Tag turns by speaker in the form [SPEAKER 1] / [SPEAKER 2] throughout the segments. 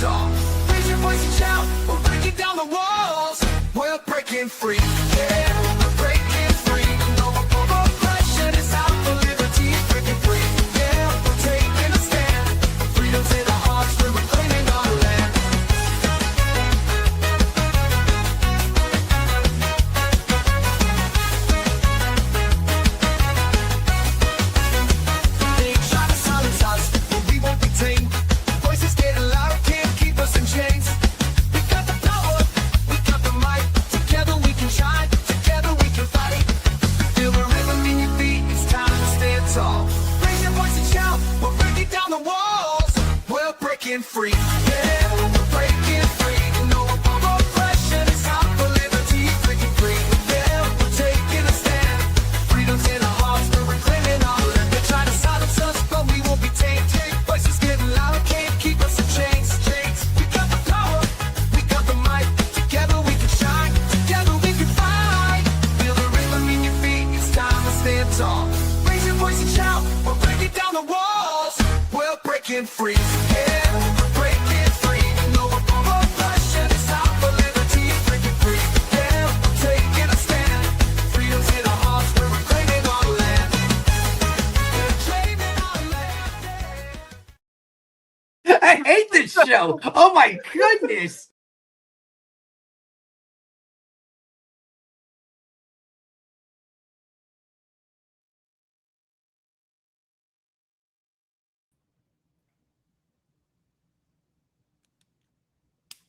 [SPEAKER 1] stands off. Raise your voice and shout, we're breaking down the walls. We're breaking free, yeah, we're breaking free. No oppression is out for liberty, breaking free. Yeah, we're taking a stand. Freedom's in our hearts, we're reclaiming our land. They try to silence us, but we won't be tamed. Voices getting louder, can't keep us in chains. We got the power, we got the might. Together we can shine, together we can fight. Feel the rhythm in your feet, it's time to stand tall. Raise your voice and shout, we're breaking down the walls. We're breaking free, yeah, we're breaking free. No oppression is out for liberty, breaking free. Yeah, we're taking a stand. Freedom's in our hearts, we're reclaiming our land. They try to silence us, but we won't be tamed. Voices getting louder, can't keep us in chains. We got the power, we got the might. Together we can shine, together we can fight. Feel the rhythm in your feet, it's time to stand tall. Raise your voice and shout, we're breaking down the walls. We're breaking free, yeah, we're breaking free. No oppression is out for liberty, breaking free. Yeah, we're taking a stand. Freedom's in our hearts, we're reclaiming our land. We're claiming our land.
[SPEAKER 2] I hate this show. Oh my goodness.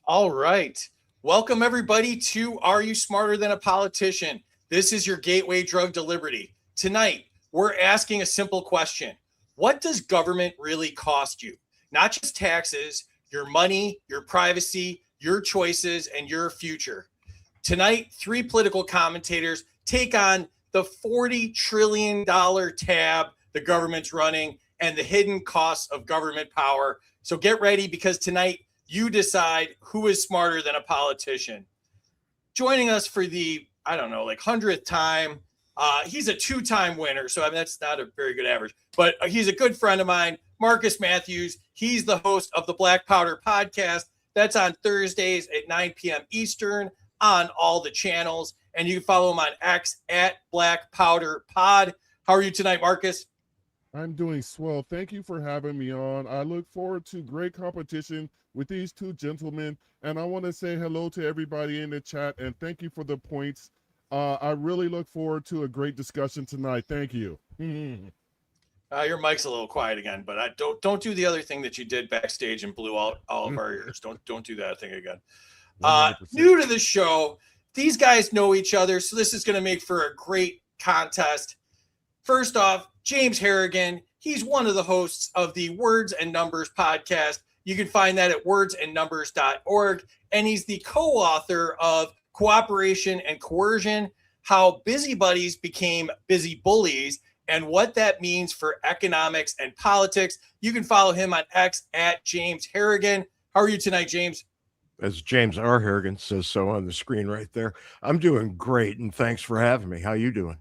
[SPEAKER 3] All right. Welcome, everybody, to Are You Smarter Than a Politician? This is your gateway drug to liberty. Tonight, we're asking a simple question. What does government really cost you? Not just taxes, your money, your privacy, your choices, and your future. Tonight, three political commentators take on the $40 trillion tab the government's running and the hidden costs of government power. So get ready, because tonight, you decide who is smarter than a politician. Joining us for the, 100th time, he's a two-time winner, so that's not a very good average, but he's a good friend of mine, Marcus Matthews. He's the host of the Black Powder Podcast. That's on Thursdays at 9 p.m. Eastern on all the channels, and you can follow him on X at Black Powder Pod. How are you tonight, Marcus?
[SPEAKER 4] I'm doing swell. Thank you for having me on. I look forward to great competition with these two gentlemen, and I want to say hello to everybody in the chat, and thank you for the points. I really look forward to a great discussion tonight. Thank you.
[SPEAKER 3] Your mic's a little quiet again, but don't do the other thing that you did backstage and blew out all of our ears. Don't do that thing again.
[SPEAKER 4] 100%.
[SPEAKER 3] New to the show, these guys know each other, so this is going to make for a great contest. First off, James Harrigan. He's one of the hosts of the Words and Numbers podcast. You can find that at wordsandnumbers.org. And he's the co-author of Cooperation and Coercion, How Busybodies Became Busy Bullies, and what that means for economics and politics. You can follow him on X at James Harrigan. How are you tonight, James?
[SPEAKER 5] As James R. Harrigan says so on the screen right there. I'm doing great, and thanks for having me. How you doing?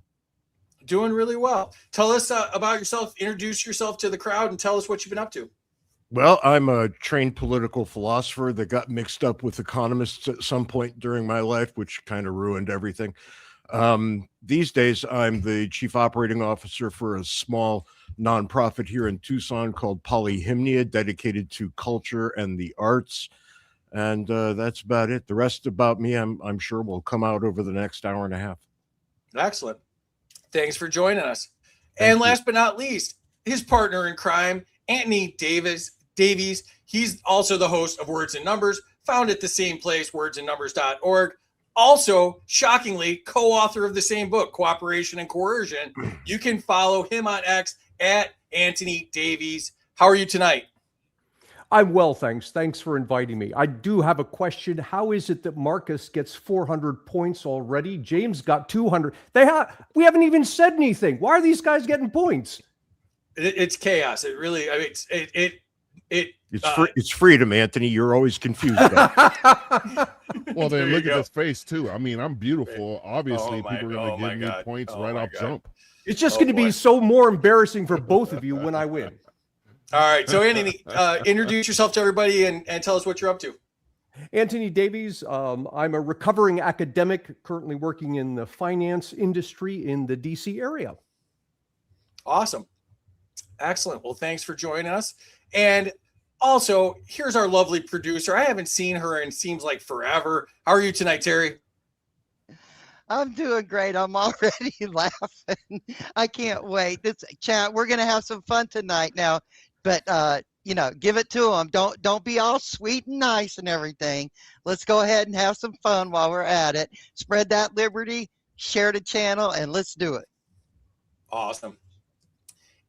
[SPEAKER 3] Doing really well. Tell us about yourself. Introduce yourself to the crowd and tell us what you've been up to.
[SPEAKER 5] Well, I'm a trained political philosopher that got mixed up with economists at some point during my life, which kind of ruined everything. These days, I'm the chief operating officer for a small nonprofit here in Tucson called Polyhymnia, dedicated to culture and the arts. And that's about it. The rest about me, I'm sure, will come out over the next hour and a half.
[SPEAKER 3] Excellent. Thanks for joining us. And last but not least, his partner in crime, Anton Davies. He's also the host of Words and Numbers, found at the same place, wordsandnumbers.org. Also, shockingly, co-author of the same book, Cooperation and Coercion. You can follow him on X at Anton Davies. How are you tonight?
[SPEAKER 6] I'm well, thanks. Thanks for inviting me. I do have a question. How is it that Marcus gets 400 points already? James got 200. We haven't even said anything. Why are these guys getting points?
[SPEAKER 3] It's chaos. It really, I mean,
[SPEAKER 5] It's freedom, Anthony. You're always confused.
[SPEAKER 4] Well, then look at his face too. I mean, I'm beautiful. Obviously, people are going to give me points right off jump.
[SPEAKER 6] It's just going to be so more embarrassing for both of you when I win.
[SPEAKER 3] All right. So, Anthony, introduce yourself to everybody and tell us what you're up to.
[SPEAKER 6] Antony Davies. I'm a recovering academic, currently working in the finance industry in the DC area.
[SPEAKER 3] Awesome. Excellent. Well, thanks for joining us. And also, here's our lovely producer. I haven't seen her in seems like forever. How are you tonight, Terry?
[SPEAKER 7] I'm doing great. I'm already laughing. I can't wait. This chat, we're gonna have some fun tonight now. But give it to them. Don't be all sweet and nice and everything. Let's go ahead and have some fun while we're at it. Spread that liberty, share the channel, and let's do it.
[SPEAKER 3] Awesome.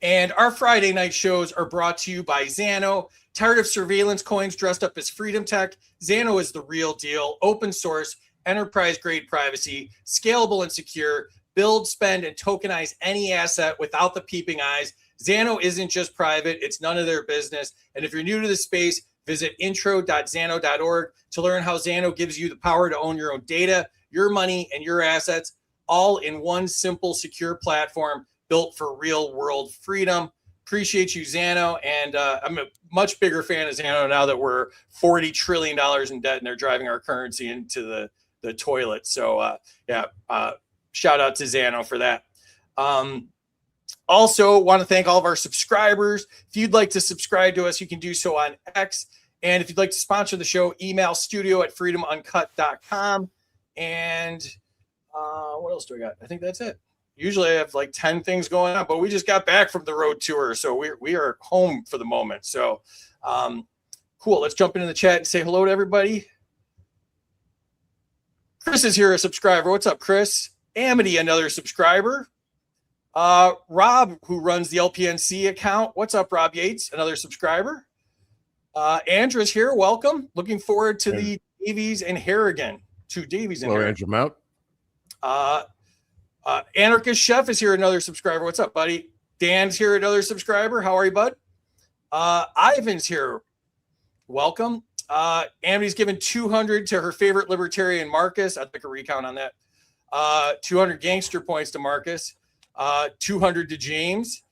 [SPEAKER 3] And our Friday night shows are brought to you by Xano. Tired of surveillance coins dressed up as freedom tech? Xano is the real deal. Open source, enterprise-grade privacy, scalable and secure. Build, spend, and tokenize any asset without the peeping eyes. Xano isn't just private. It's none of their business. And if you're new to the space, visit intro.xano.org to learn how Xano gives you the power to own your own data, your money, and your assets, all in one simple, secure platform built for real-world freedom. Appreciate you, Xano. And I'm a much bigger fan of Xano now that we're $40 trillion in debt and they're driving our currency into the toilet. So, shout out to Xano for that. Also, want to thank all of our subscribers. If you'd like to subscribe to us, you can do so on X. And if you'd like to sponsor the show, email studio@freedomuncut.com. And what else do I got? I think that's it. Usually I have like 10 things going on, but we just got back from the road tour. So we are home for the moment. So cool. Let's jump into the chat and say hello to everybody. Chris is here, a subscriber. What's up, Chris? Amity, another subscriber. Rob, who runs the LPNC account. What's up, Rob Yates? Another subscriber. Andrew's here. Welcome. Looking forward to the Davies and Harrigan. Two Davies and
[SPEAKER 5] Hello,
[SPEAKER 3] Harrigan.
[SPEAKER 5] Andrew Mount.
[SPEAKER 3] Anarchist Chef is here. Another subscriber. What's up, buddy? Dan's here. Another subscriber. How are you, bud? Ivan's here. Welcome. Amity's given 200 to her favorite libertarian, Marcus. I'd like a recount on that. 200 gangster points to Marcus. 200 to James,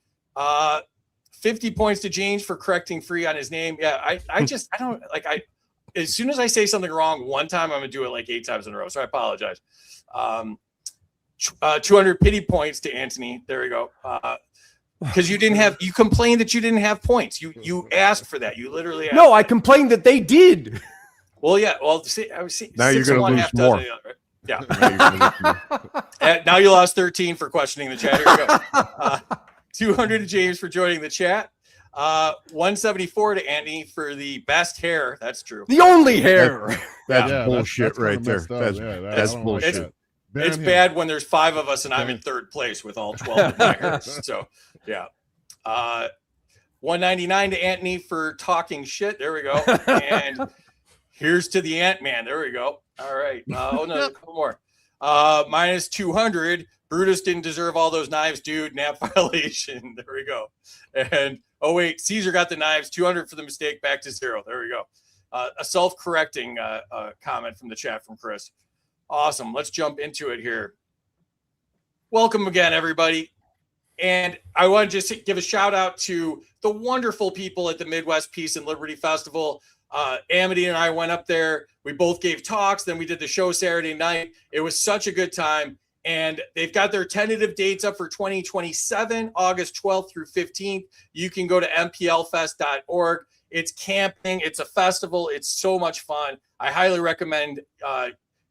[SPEAKER 3] 50 points to James for correcting Free on his name. Yeah, I don't like, as soon as I say something wrong one time, I'm gonna do it like 8 times in a row. So I apologize. 200 pity points to Antony. There we go. Because you complained that you didn't have points. You asked for that. You literally asked.
[SPEAKER 6] No, I complained that they did.
[SPEAKER 3] Well, yeah. Well, see, I was
[SPEAKER 5] Now you're going to lose more.
[SPEAKER 3] Right? Yeah. Now you lost 13 for questioning the chat. Here we go. 200 to James for joining the chat. 174 to Andy for the best hair. That's true.
[SPEAKER 6] The only hair.
[SPEAKER 5] That's bullshit
[SPEAKER 4] that's
[SPEAKER 5] right
[SPEAKER 4] kinda
[SPEAKER 5] there.
[SPEAKER 4] messed up.
[SPEAKER 5] That's
[SPEAKER 4] I don't like
[SPEAKER 5] bullshit.
[SPEAKER 4] that.
[SPEAKER 3] It's bad when there's 5 of us and I'm in 3rd place with all 12 of my hairs. So, yeah. 199 to Antony for talking shit. There we go. And here's to the Ant-Man. There we go. All right. Oh, no, a couple more. Minus 200. Brutus didn't deserve all those knives, dude. Nap violation. There we go. And, oh, wait. Caesar got the knives. 200 for the mistake. Back to 0. There we go. A self-correcting comment from the chat from Chris. Awesome. Let's jump into it here. Welcome again, everybody. And I want to just give a shout out to the wonderful people at the Midwest Peace and Liberty Festival. Amity and I went up there. We both gave talks. Then we did the show Saturday night. It was such a good time. And they've got their tentative dates up for 2027, August 12th through 15th. You can go to mplfest.org. It's camping. It's a festival. It's so much fun. I highly recommend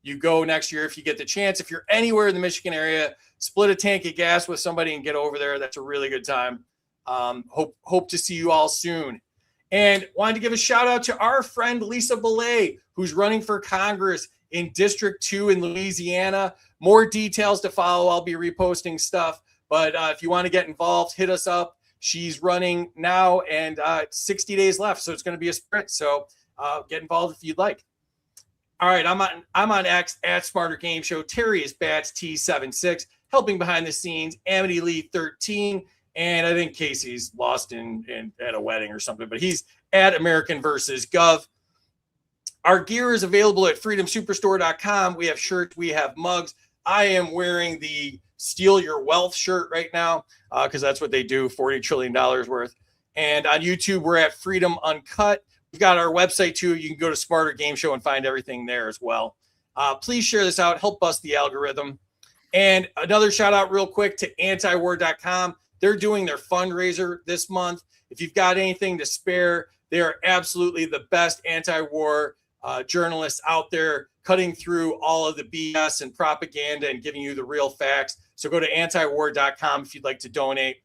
[SPEAKER 3] you go next year if you get the chance. If you're anywhere in the Michigan area, split a tank of gas with somebody and get over there. That's a really good time. Hope to see you all soon. And wanted to give a shout out to our friend Lisa Belay, who's running for Congress in District 2 in Louisiana. More details to follow. I'll be reposting stuff. But if you want to get involved, hit us up. She's running now and 60 days left. So it's going to be a sprint. So get involved if you'd like. All right, I'm on X at Smarter Game Show. Terry is Bats T76, helping behind the scenes. Amity Lee 13, and I think Casey's lost in at a wedding or something. But he's at American versus Gov. Our gear is available at freedomsuperstore.com. We have shirts, we have mugs. I am wearing the Steal Your Wealth shirt right now because that's what they do, $40 trillion worth. And on YouTube, we're at Freedom Uncut. We've got our website too. You can go to Smarter Game Show and find everything there as well. Please share this out. Help bust the algorithm. And another shout out real quick to antiwar.com. They're doing their fundraiser this month. If you've got anything to spare, they are absolutely the best anti-war journalists out there, cutting through all of the BS and propaganda and giving you the real facts. So go to antiwar.com if you'd like to donate.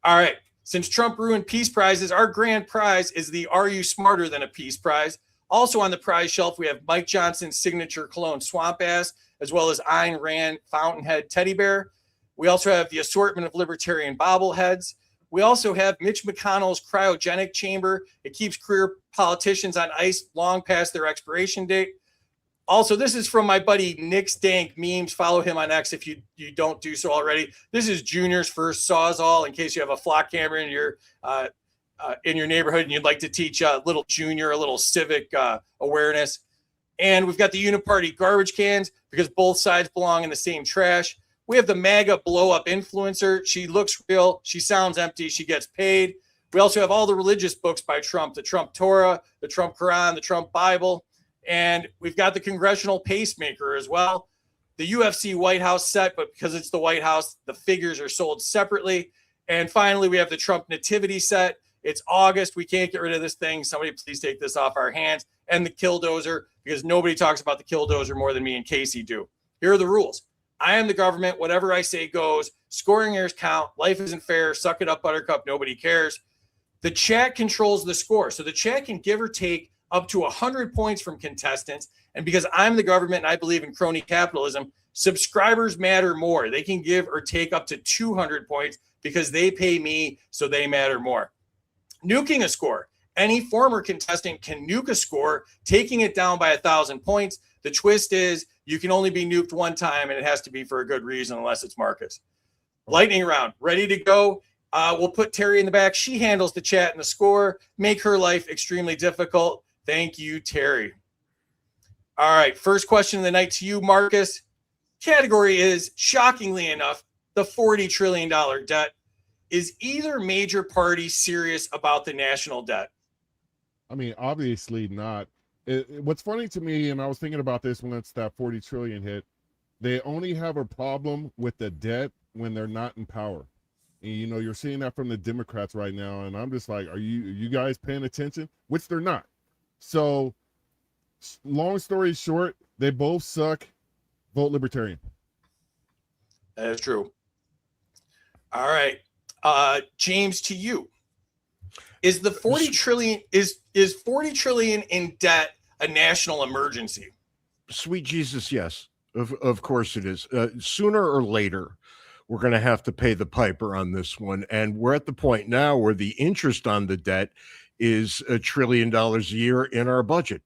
[SPEAKER 3] All right. Since Trump ruined peace prizes, our grand prize is the Are You Smarter Than a Peace Prize. Also on the prize shelf, we have Mike Johnson's signature cologne Swamp Ass, as well as Ayn Rand Fountainhead Teddy Bear. We also have the assortment of libertarian bobbleheads. We also have Mitch McConnell's cryogenic chamber. It keeps career politicians on ice long past their expiration date. Also, this is from my buddy Nick's Dank Memes. Follow him on X if you don't do so already. This is Junior's first Sawzall in case you have a flock camera in your neighborhood and you'd like to teach little Junior a little civic awareness. And we've got the Uniparty garbage cans because both sides belong in the same trash. We have the MAGA blow-up influencer. She looks real. She sounds empty. She gets paid. We also have all the religious books by Trump, the Trump Torah, the Trump Quran, the Trump Bible. And we've got the congressional pacemaker as well. The UFC White House set, but because it's the White House, the figures are sold separately. And finally, we have the Trump nativity set. It's August. We can't get rid of this thing. Somebody please take this off our hands. And the killdozer, because nobody talks about the killdozer more than me and Casey do. Here are the rules. I am the government. Whatever I say goes. Scoring errors count. Life isn't fair. Suck it up, Buttercup. Nobody cares. The chat controls the score. So the chat can give or take up to 100 points from contestants. And because I'm the government and I believe in crony capitalism, subscribers matter more. They can give or take up to 200 points because they pay me, so they matter more. Nuking a score. Any former contestant can nuke a score, taking it down by 1,000 points. The twist is you can only be nuked one time, and it has to be for a good reason unless it's Marcus. Lightning round. Ready to go. We'll put Terry in the back. She handles the chat and the score. Make her life extremely difficult. Thank you, Terry. All right, first question of the night to you, Marcus. Category is, shockingly enough, the $40 trillion debt. Is either major party serious about the national debt?
[SPEAKER 4] I mean, obviously not. What's funny to me, and I was thinking about this when it's that 40 trillion hit, they only have a problem with the debt when they're not in power. And, you know, you're seeing that from the Democrats right now. And I'm just like, are you guys paying attention? Which they're not. So long story short, they both suck. Vote Libertarian.
[SPEAKER 3] That is true. All right. James, to you. Is the 40 trillion is 40 trillion in debt a national emergency?
[SPEAKER 5] Sweet Jesus, yes. Of course it is. Sooner or later, we're going to have to pay the piper on this one. And we're at the point now where the interest on the debt is $1 trillion a year in our budget.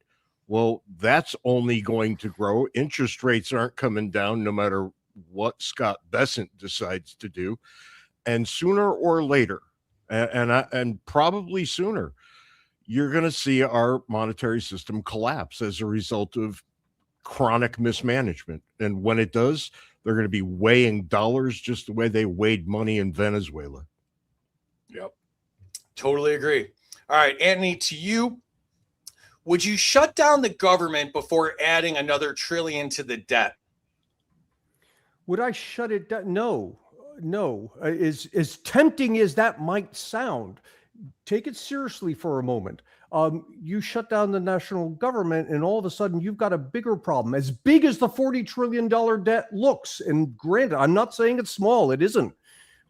[SPEAKER 5] Well, that's only going to grow. Interest rates aren't coming down no matter what Scott Bessent decides to do. And sooner or later, and probably sooner, you're going to see our monetary system collapse as a result of chronic mismanagement. And when it does, they're going to be weighing dollars just the way they weighed money in Venezuela.
[SPEAKER 3] Yep. Totally agree. All right, Antony, to you. Would you shut down the government before adding another trillion to the debt?
[SPEAKER 6] Would I shut it down? No. As tempting as that might sound, take it seriously for a moment. You shut down the national government and all of a sudden you've got a bigger problem, as big as the $40 trillion debt looks. And granted, I'm not saying it's small, it isn't.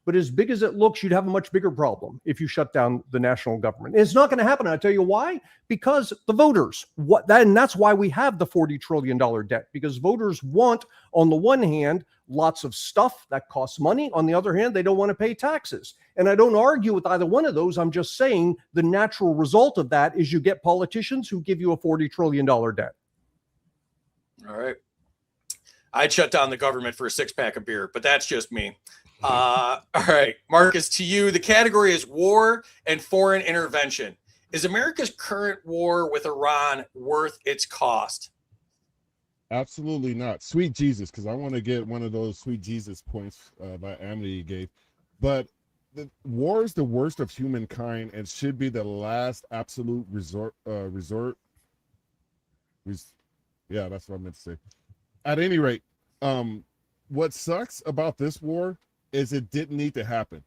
[SPEAKER 6] But as big as it looks, you'd have a much bigger problem if you shut down the national government. And it's not going to happen. I'll tell you why. Because the voters, and that's why we have the $40 trillion debt, because voters want, on the one hand, lots of stuff that costs money. On the other hand, they don't want to pay taxes. And I don't argue with either one of those. I'm just saying the natural result of that is you get politicians who give you a $40 trillion debt.
[SPEAKER 3] All right. I'd shut down the government for a 6-pack of beer, but that's just me. All right, Marcus, to you. The category is war and foreign intervention. Is America's current war with Iran worth its cost?
[SPEAKER 4] Absolutely not. Sweet Jesus, because I want to get one of those sweet Jesus points that Amity gave. But war is the worst of humankind and should be the last absolute yeah, that's what I meant to say. At any rate, what sucks about this war is it didn't need to happen,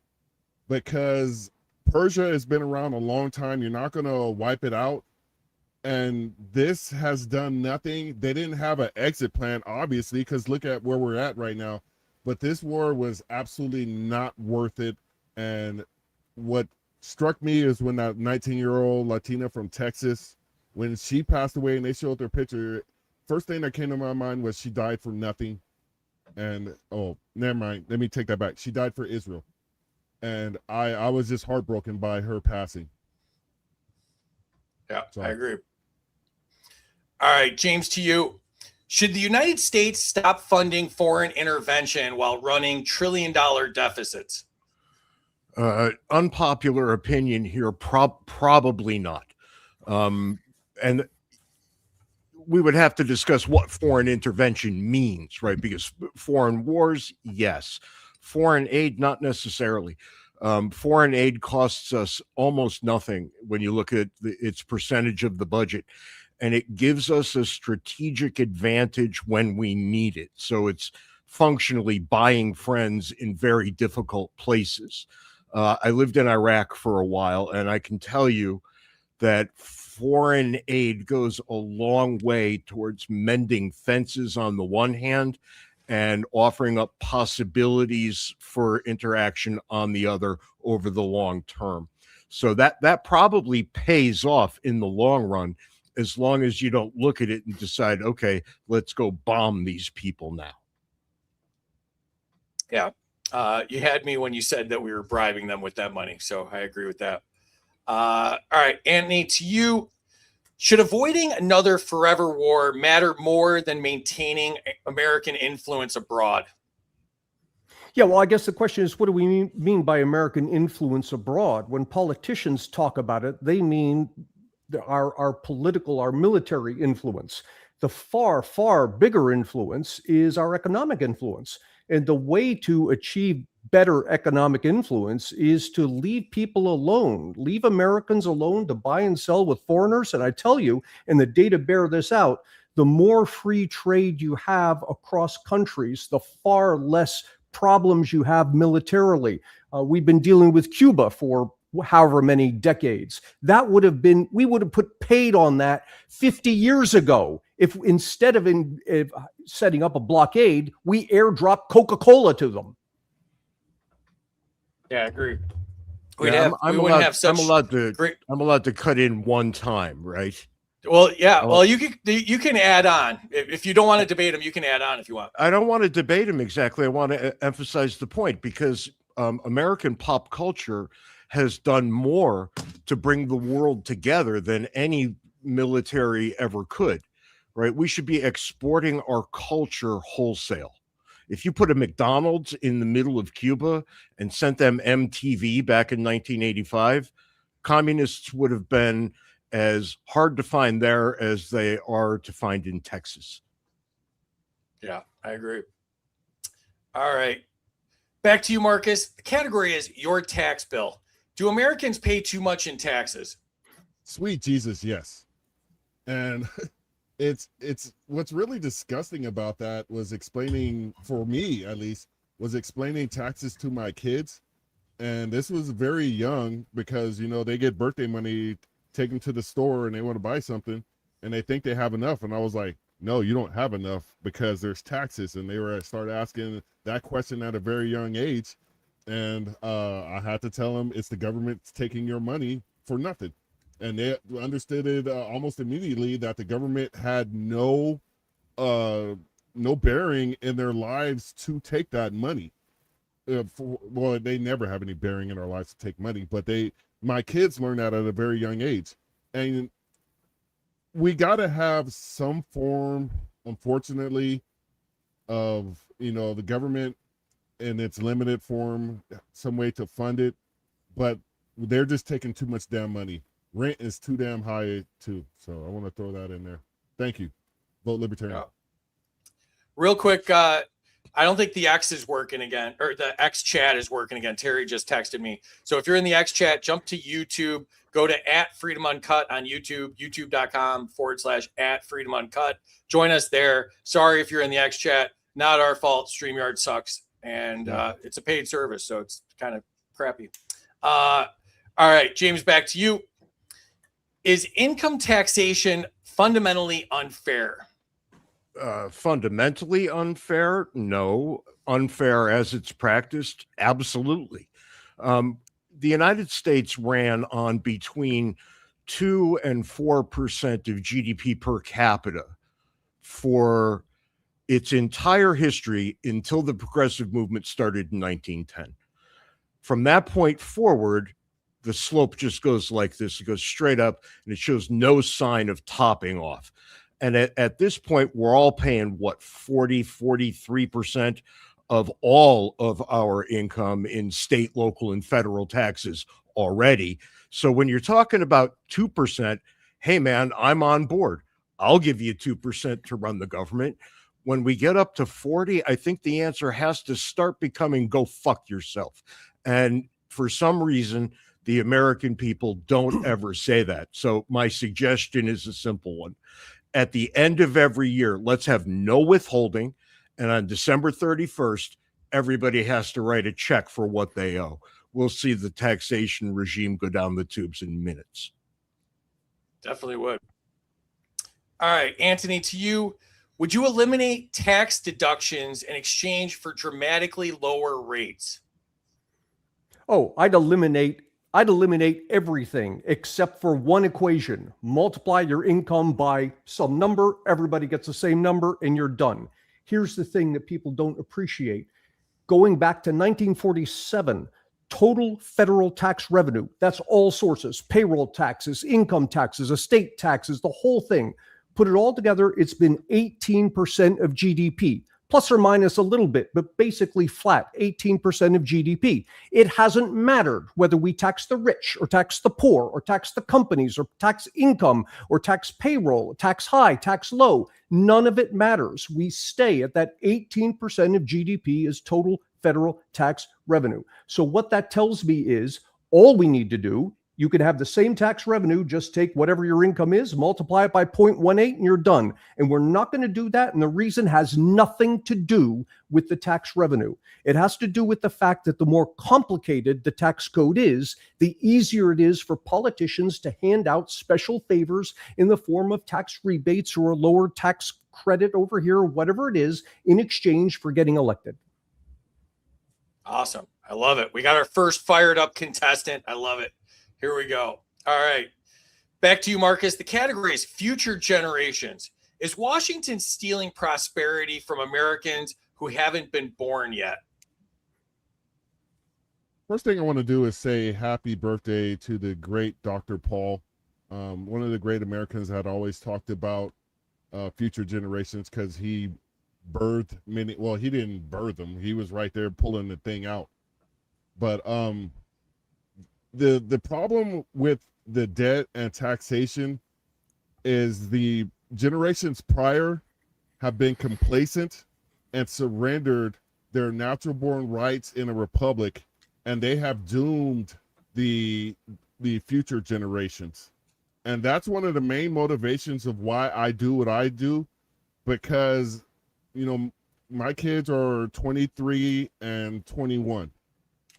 [SPEAKER 4] because Persia has been around a long time. You're not going to wipe it out. And this has done nothing. They didn't have an exit plan, obviously, because look at where we're at right now. But this war was absolutely not worth it. And what struck me is when that 19-year-old Latina from Texas, when she passed away and they showed their picture, first thing that came to my mind was she died for nothing. And, oh, never mind. Let me take that back. She died for Israel. And I was just heartbroken by her passing.
[SPEAKER 3] Yeah,
[SPEAKER 4] So.
[SPEAKER 3] I agree. All right, James, to you. Should the United States stop funding foreign intervention while running trillion-dollar deficits?
[SPEAKER 5] Unpopular opinion here, probably not. And we would have to discuss what foreign intervention means, right? Because foreign wars, yes. Foreign aid, not necessarily. Foreign aid costs us almost nothing when you look at its percentage of the budget, and it gives us a strategic advantage when we need it. So it's functionally buying friends in very difficult places. I lived in Iraq for a while, and I can tell you that foreign aid goes a long way towards mending fences on the one hand and offering up possibilities for interaction on the other over the long term. So that probably pays off in the long run, as long as you don't look at it and decide, okay, let's go bomb these people now.
[SPEAKER 3] Yeah. You had me when you said that we were bribing them with that money. So I agree with that. All right, Antony, to you. Should avoiding another forever war matter more than maintaining American influence abroad?
[SPEAKER 6] Yeah, well, I guess the question is, what do we mean by American influence abroad? When politicians talk about it, they mean our political, our military influence. The far, far bigger influence is our economic influence. And the way to achieve better economic influence is to leave people alone, leave Americans alone to buy and sell with foreigners. And I tell you, and the data bear this out, the more free trade you have across countries, the far less problems you have militarily. We've been dealing with Cuba for however many decades. That would have been, we would have put paid on that 50 years ago if instead of setting up a blockade, we airdropped Coca-Cola to them.
[SPEAKER 3] Yeah, I agree.
[SPEAKER 5] I'm allowed to cut in one time, right?
[SPEAKER 3] Well, yeah. Well, you can add on if you don't want to debate them. You can add on if you want.
[SPEAKER 5] I don't want to debate him exactly. I want to emphasize the point, because American pop culture has done more to bring the world together than any military ever could, right? We should be exporting our culture wholesale. If you put a McDonald's in the middle of Cuba and sent them MTV back in 1985, communists would have been as hard to find there as they are to find in Texas.
[SPEAKER 3] Yeah, I agree. All right. Back to you, Marcus. The category is your tax bill. Do Americans pay too much in taxes?
[SPEAKER 4] Sweet Jesus, yes. And it's what's really disgusting about that was explaining, for me at least, was explaining taxes to my kids. And this was very young, because, you know, they get birthday money, take them to the store and they want to buy something and they think they have enough. And I was like, no, you don't have enough because there's taxes. And they started asking that question at a very young age. And I had to tell them it's the government taking your money for nothing. And they understood it almost immediately that the government had no bearing in their lives to take that money. Well, they never have any bearing in our lives to take money, but my kids learned that at a very young age. And we got to have some form, unfortunately, of, you know, the government in its limited form, some way to fund it, but they're just taking too much damn money. Rent is too damn high too. So I want to throw that in there. Thank you. Vote Libertarian.
[SPEAKER 3] Real quick, I don't think the X is working again, or the X chat is working again. Terry just texted me. So if you're in the X chat, jump to YouTube, go to @FreedomUncut on YouTube, youtube.com/@FreedomUncut. Join us there. Sorry if you're in the X chat, not our fault. StreamYard sucks. And it's a paid service, so it's kind of crappy. All right, James, back to you. Is income taxation fundamentally unfair?
[SPEAKER 5] Fundamentally unfair? No. Unfair as it's practiced? Absolutely. The United States ran on between 2 and 4% of GDP per capita for its entire history until the progressive movement started in 1910. From that point forward, the slope just goes like this. It goes straight up and it shows no sign of topping off. And at this point, we're all paying what, 43% of all of our income in state, local, and federal taxes already. So when you're talking about 2%, hey man, I'm on board. I'll give you 2% to run the government. When we get up to 40, I think the answer has to start becoming go fuck yourself. And for some reason, the American people don't ever say that. So my suggestion is a simple one. At the end of every year, let's have no withholding. And on December 31st, everybody has to write a check for what they owe. We'll see the taxation regime go down the tubes in minutes.
[SPEAKER 3] Definitely would. All right, Antony, to you. Would you eliminate tax deductions in exchange for dramatically lower rates?
[SPEAKER 6] Oh, I'd eliminate everything except for one equation. Multiply your income by some number, everybody gets the same number, and you're done. Here's the thing that people don't appreciate. Going back to 1947, total federal tax revenue, that's all sources, payroll taxes, income taxes, estate taxes, the whole thing. Put it all together, it's been 18% of GDP. Plus or minus a little bit, but basically flat, 18% of GDP. It hasn't mattered whether we tax the rich or tax the poor or tax the companies or tax income or tax payroll, tax high, tax low. None of it matters. We stay at that 18% of GDP is total federal tax revenue. So what that tells me is all we need to do, you can have the same tax revenue, just take whatever your income is, multiply it by 0.18 and you're done. And we're not going to do that. And the reason has nothing to do with the tax revenue. It has to do with the fact that the more complicated the tax code is, the easier it is for politicians to hand out special favors in the form of tax rebates or a lower tax credit over here, or whatever it is, in exchange for getting elected.
[SPEAKER 3] Awesome. I love it. We got our first fired up contestant. I love it. Here we go. All right. Back to you, Marcus. The category is future generations. Is Washington stealing prosperity from Americans who haven't been born yet?
[SPEAKER 4] First thing I want to do is say happy birthday to the great Dr. Paul, one of the great Americans that always talked about future generations, because he birthed many. Well, he didn't birth them. He was right there pulling the thing out. But the problem with the debt and taxation is the generations prior have been complacent and surrendered their natural born rights in a republic, and they have doomed the future generations. And that's one of the main motivations of why I do what I do, because my kids are 23 and 21.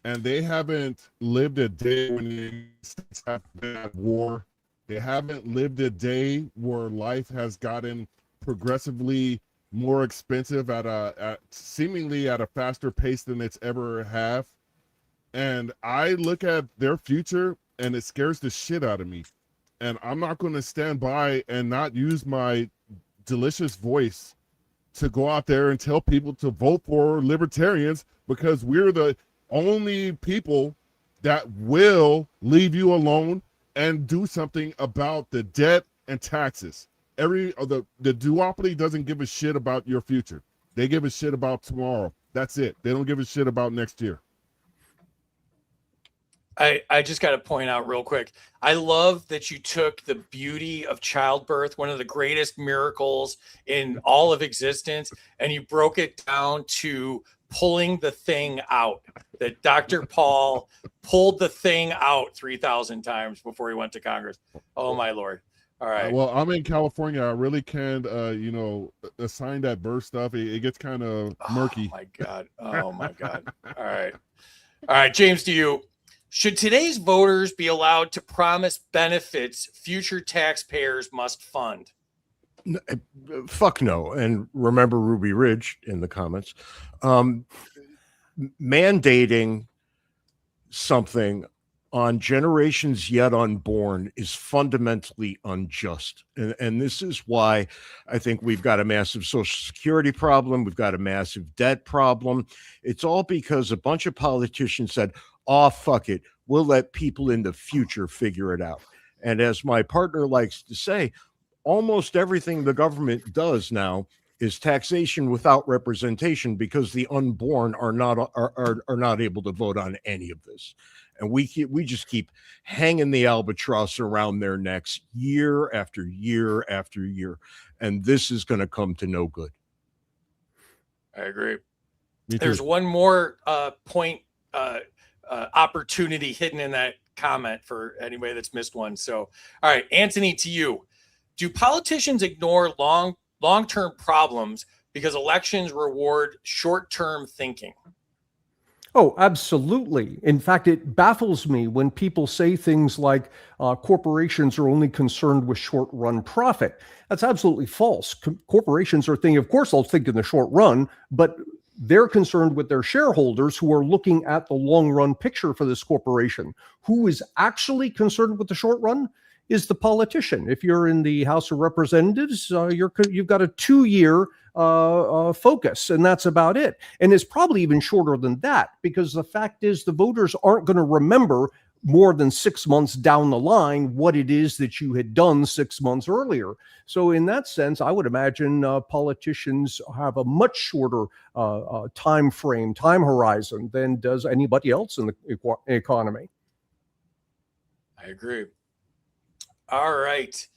[SPEAKER 4] And they haven't lived a day when the states have been at war. They haven't lived a day where life has gotten progressively more expensive at seemingly at a faster pace than it's ever have. And I look at their future and it scares the shit out of me. And I'm not going to stand by and not use my delicious voice to go out there and tell people to vote for libertarians, because we're the only people that will leave you alone and do something about the debt and taxes. The duopoly doesn't give a shit about your future. They give a shit about tomorrow. That's it. They don't give a shit about next year.
[SPEAKER 3] I just got to point out real quick. I love that you took the beauty of childbirth, one of the greatest miracles in all of existence, and you broke it down to pulling the thing out. That Dr. Paul pulled the thing out 3,000 times before he went to Congress. Oh my Lord. All right.
[SPEAKER 4] Well, I'm in California. I really can't, assign that birth stuff. It gets kind of murky.
[SPEAKER 3] Oh my God. Oh my God. All right. All right, James, to you. Should today's voters be allowed to promise benefits future taxpayers must fund?
[SPEAKER 5] Fuck no. And remember Ruby Ridge in the comments. Mandating something on generations yet unborn is fundamentally unjust. And this is why I think we've got a massive Social Security problem. We've got a massive debt problem. It's all because a bunch of politicians said, oh, fuck it. We'll let people in the future figure it out. And as my partner likes to say, almost everything the government does now is taxation without representation, because the unborn are not able to vote on any of this. And we just keep hanging the albatross around their necks year after year after year. And this is going to come to no good.
[SPEAKER 3] I agree. There's one more point opportunity hidden in that comment for anybody that's missed one. So, all right, Antony, to you. Do politicians ignore long-term problems because elections reward short-term thinking?
[SPEAKER 6] Oh, absolutely. In fact, it baffles me when people say things like corporations are only concerned with short-run profit. That's absolutely false. Corporations are thinking, of course, they'll think in the short run, but they're concerned with their shareholders who are looking at the long-run picture for this corporation. Who is actually concerned with the short run is the politician. If you're in the House of Representatives, you've got a 2-year focus, and that's about it. And it's probably even shorter than that, because the fact is the voters aren't going to remember more than 6 months down the line what it is that you had done 6 months earlier. So in that sense, I would imagine politicians have a much shorter time horizon than does anybody else in the economy.
[SPEAKER 3] I agree. All right.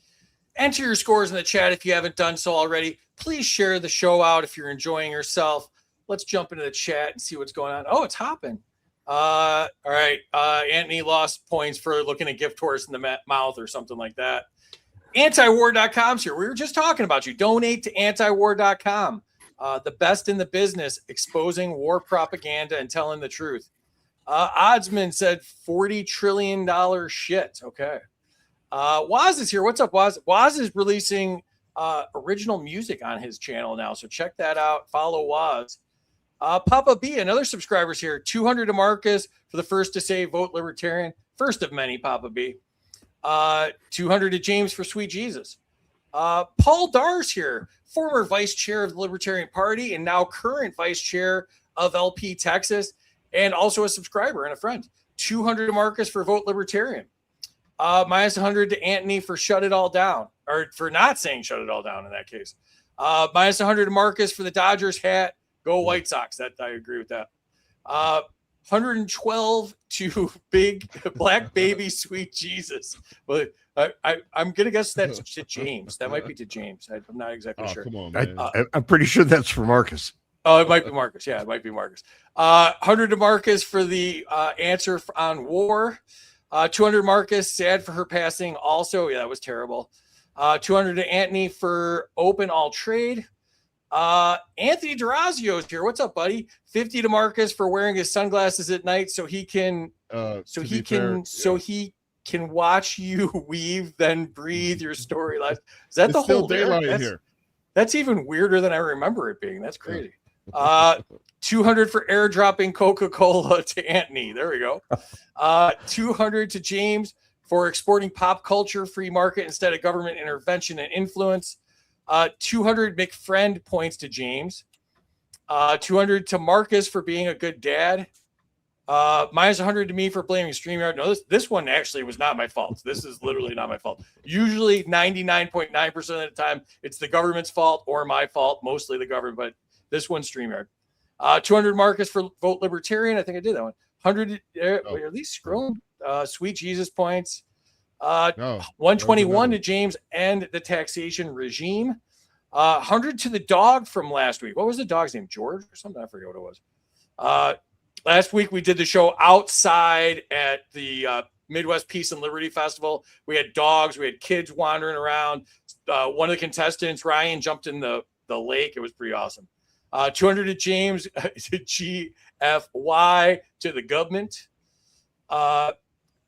[SPEAKER 3] Enter your scores in the chat if you haven't done so already. Please share the show out if you're enjoying yourself. Let's jump into the chat and see what's going on. Oh, it's hopping. All right. Antony lost points for looking at gift horse in the mouth or something like that. Antiwar.com's here. We were just talking about you. Donate to antiwar.com. The best in the business, exposing war propaganda and telling the truth. Oddsman said $40 trillion shit. Okay. Waz is here. What's up, Waz? Waz is releasing original music on his channel now, so check that out. Follow Waz. Papa B, another subscriber's here. 200 to Marcus for the first to say vote Libertarian. First of many, Papa B. 200 to James for Sweet Jesus. Paul Dar's here, former vice chair of the Libertarian Party and now current vice chair of LP Texas, and also a subscriber and a friend. 200 to Marcus for vote Libertarian. Minus 100 to Antony for shut it all down, or for not saying shut it all down in that case. Minus 100 to Marcus for the Dodgers hat. Go White Sox. That I agree with that. 112 to Big Black Baby Sweet Jesus. But I'm gonna guess that's to James. That might be to James. I'm not exactly sure.
[SPEAKER 4] Come on, man.
[SPEAKER 5] I'm pretty sure that's for Marcus.
[SPEAKER 3] Oh, it might be Marcus. Yeah, it might be Marcus. 100 to Marcus for the answer on war. 200 Marcus, sad for her passing. Also, yeah, that was terrible. 200 to Antony for open all trade. Anthony Durazio is here. What's up, buddy? 50 to Marcus for wearing his sunglasses at night so he can he can watch you weave, then breathe your storyline. Is that the whole
[SPEAKER 4] daylight in here?
[SPEAKER 3] That's even weirder than I remember it being. That's crazy. 200 for airdropping Coca-Cola to Antony. There we go. 200 to James for exporting pop culture, free market instead of government intervention and influence. 200 McFriend points to James. 200 to Marcus for being a good dad. Minus 100 to me for blaming StreamYard. No, this one actually was not my fault. This is literally not my fault. Usually 99.9% of the time, it's the government's fault or my fault, mostly the government, but this one's StreamYard. 200 Marcus for vote Libertarian. I think I did that one. 100. Are these scrolling? Sweet Jesus points.
[SPEAKER 4] Oh,
[SPEAKER 3] 121 to James and the taxation regime. 100 to the dog from last week. What was the dog's name? George or something? I forget what it was. Last week we did the show outside at the Midwest Peace and Liberty Festival. We had dogs. We had kids wandering around. One of the contestants, Ryan, jumped in the lake. It was pretty awesome. 200 to James, to GFY, to the government.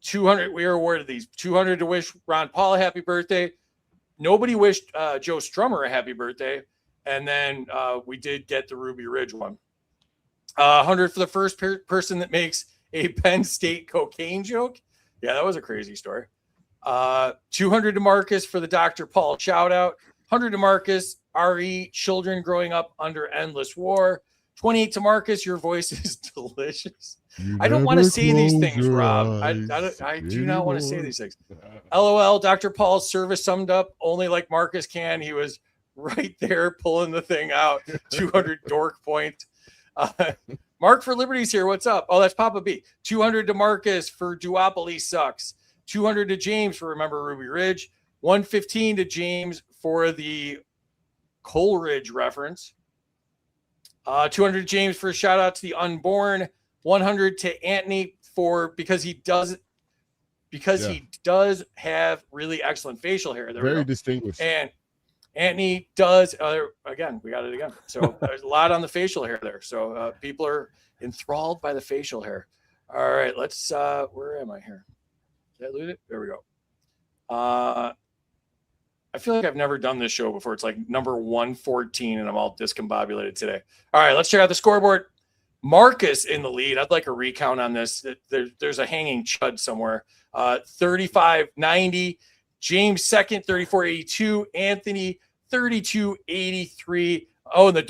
[SPEAKER 3] 200, we were awarded these. 200 to wish Ron Paul a happy birthday. Nobody wished Joe Strummer a happy birthday. And then we did get the Ruby Ridge one. 100 for the first person that makes a Penn State cocaine joke. Yeah, that was a crazy story. 200 to Marcus for the Dr. Paul shout out. 100 to Marcus, RE, children growing up under endless war. 28 to Marcus, your voice is delicious. I don't want to say these things, Rob. I do not want to say these things. LOL, Dr. Paul's service summed up only like Marcus can. He was right there pulling the thing out. 200 dork point. Mark for Liberty's here. What's up? Oh, that's Papa B. 200 to Marcus for Duopoly sucks. 200 to James for Remember Ruby Ridge. 115 to James for the Coleridge reference. 200 to James for a shout out to the unborn. 100 to Antony for because he does have really excellent facial hair. There
[SPEAKER 4] very distinguished.
[SPEAKER 3] And Antony does again. We got it again. So there's a lot on the facial hair there. So people are enthralled by the facial hair. All right, let's. Where am I here? Did I lose it? There we go. I feel like I've never done this show before. It's like number 114, and I'm all discombobulated today. All right, let's check out the scoreboard. Marcus in the lead. I'd like a recount on this. There's a hanging chud somewhere. 35-90. James second, 34-82. Anthony, 32-83. Oh, and the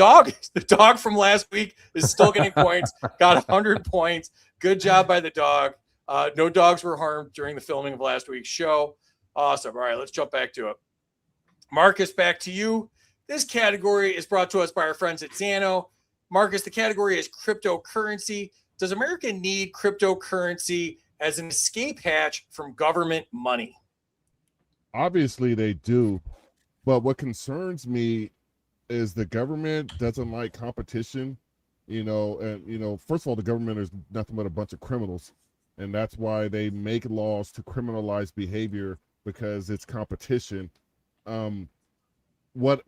[SPEAKER 3] dog from last week is still getting points. Got 100 points. Good job by the dog. No dogs were harmed during the filming of last week's show. Awesome. All right, let's jump back to it. Marcus, back to you. This category is brought to us by our friends at Xano. Marcus, the category is cryptocurrency. Does America need cryptocurrency as an escape hatch from government money?
[SPEAKER 4] Obviously they do. But what concerns me is the government doesn't like competition, and, first of all, the government is nothing but a bunch of criminals. And that's why they make laws to criminalize behavior, because it's competition. What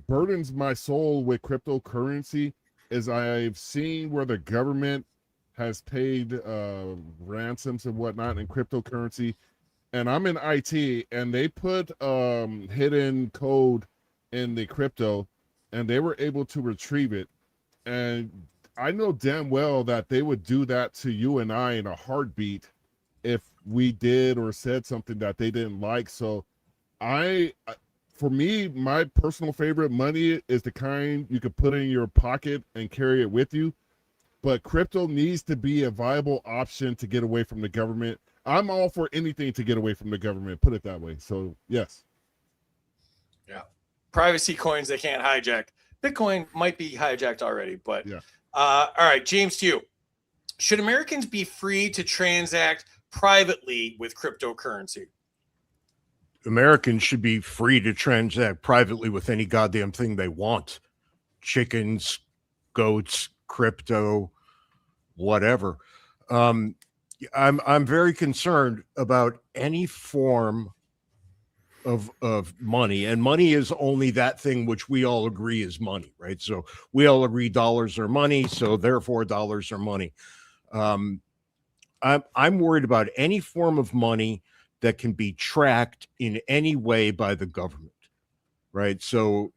[SPEAKER 4] burdens my soul with cryptocurrency is I've seen where the government has paid ransoms and whatnot in cryptocurrency, and I'm in IT, and they put hidden code in the crypto, and they were able to retrieve it. And I know damn well that they would do that to you and I in a heartbeat if we did or said something that they didn't like. So for me, my personal favorite money is the kind you could put in your pocket and carry it with you. But crypto needs to be a viable option to get away from the government. I'm all for anything to get away from the government, put it that way. So, yes.
[SPEAKER 3] Yeah. Privacy coins they can't hijack. Bitcoin might be hijacked already, but
[SPEAKER 4] yeah.
[SPEAKER 3] All right, James, to you. Should Americans be free to transact privately with cryptocurrency?
[SPEAKER 5] Americans should be free to transact privately with any goddamn thing they want. Chickens, goats, crypto, whatever. I'm very concerned about any form of money, and money is only that thing which we all agree is money, right? So we all agree dollars are money, so therefore dollars are money. I'm worried about any form of money that can be tracked in any way by the government, right? So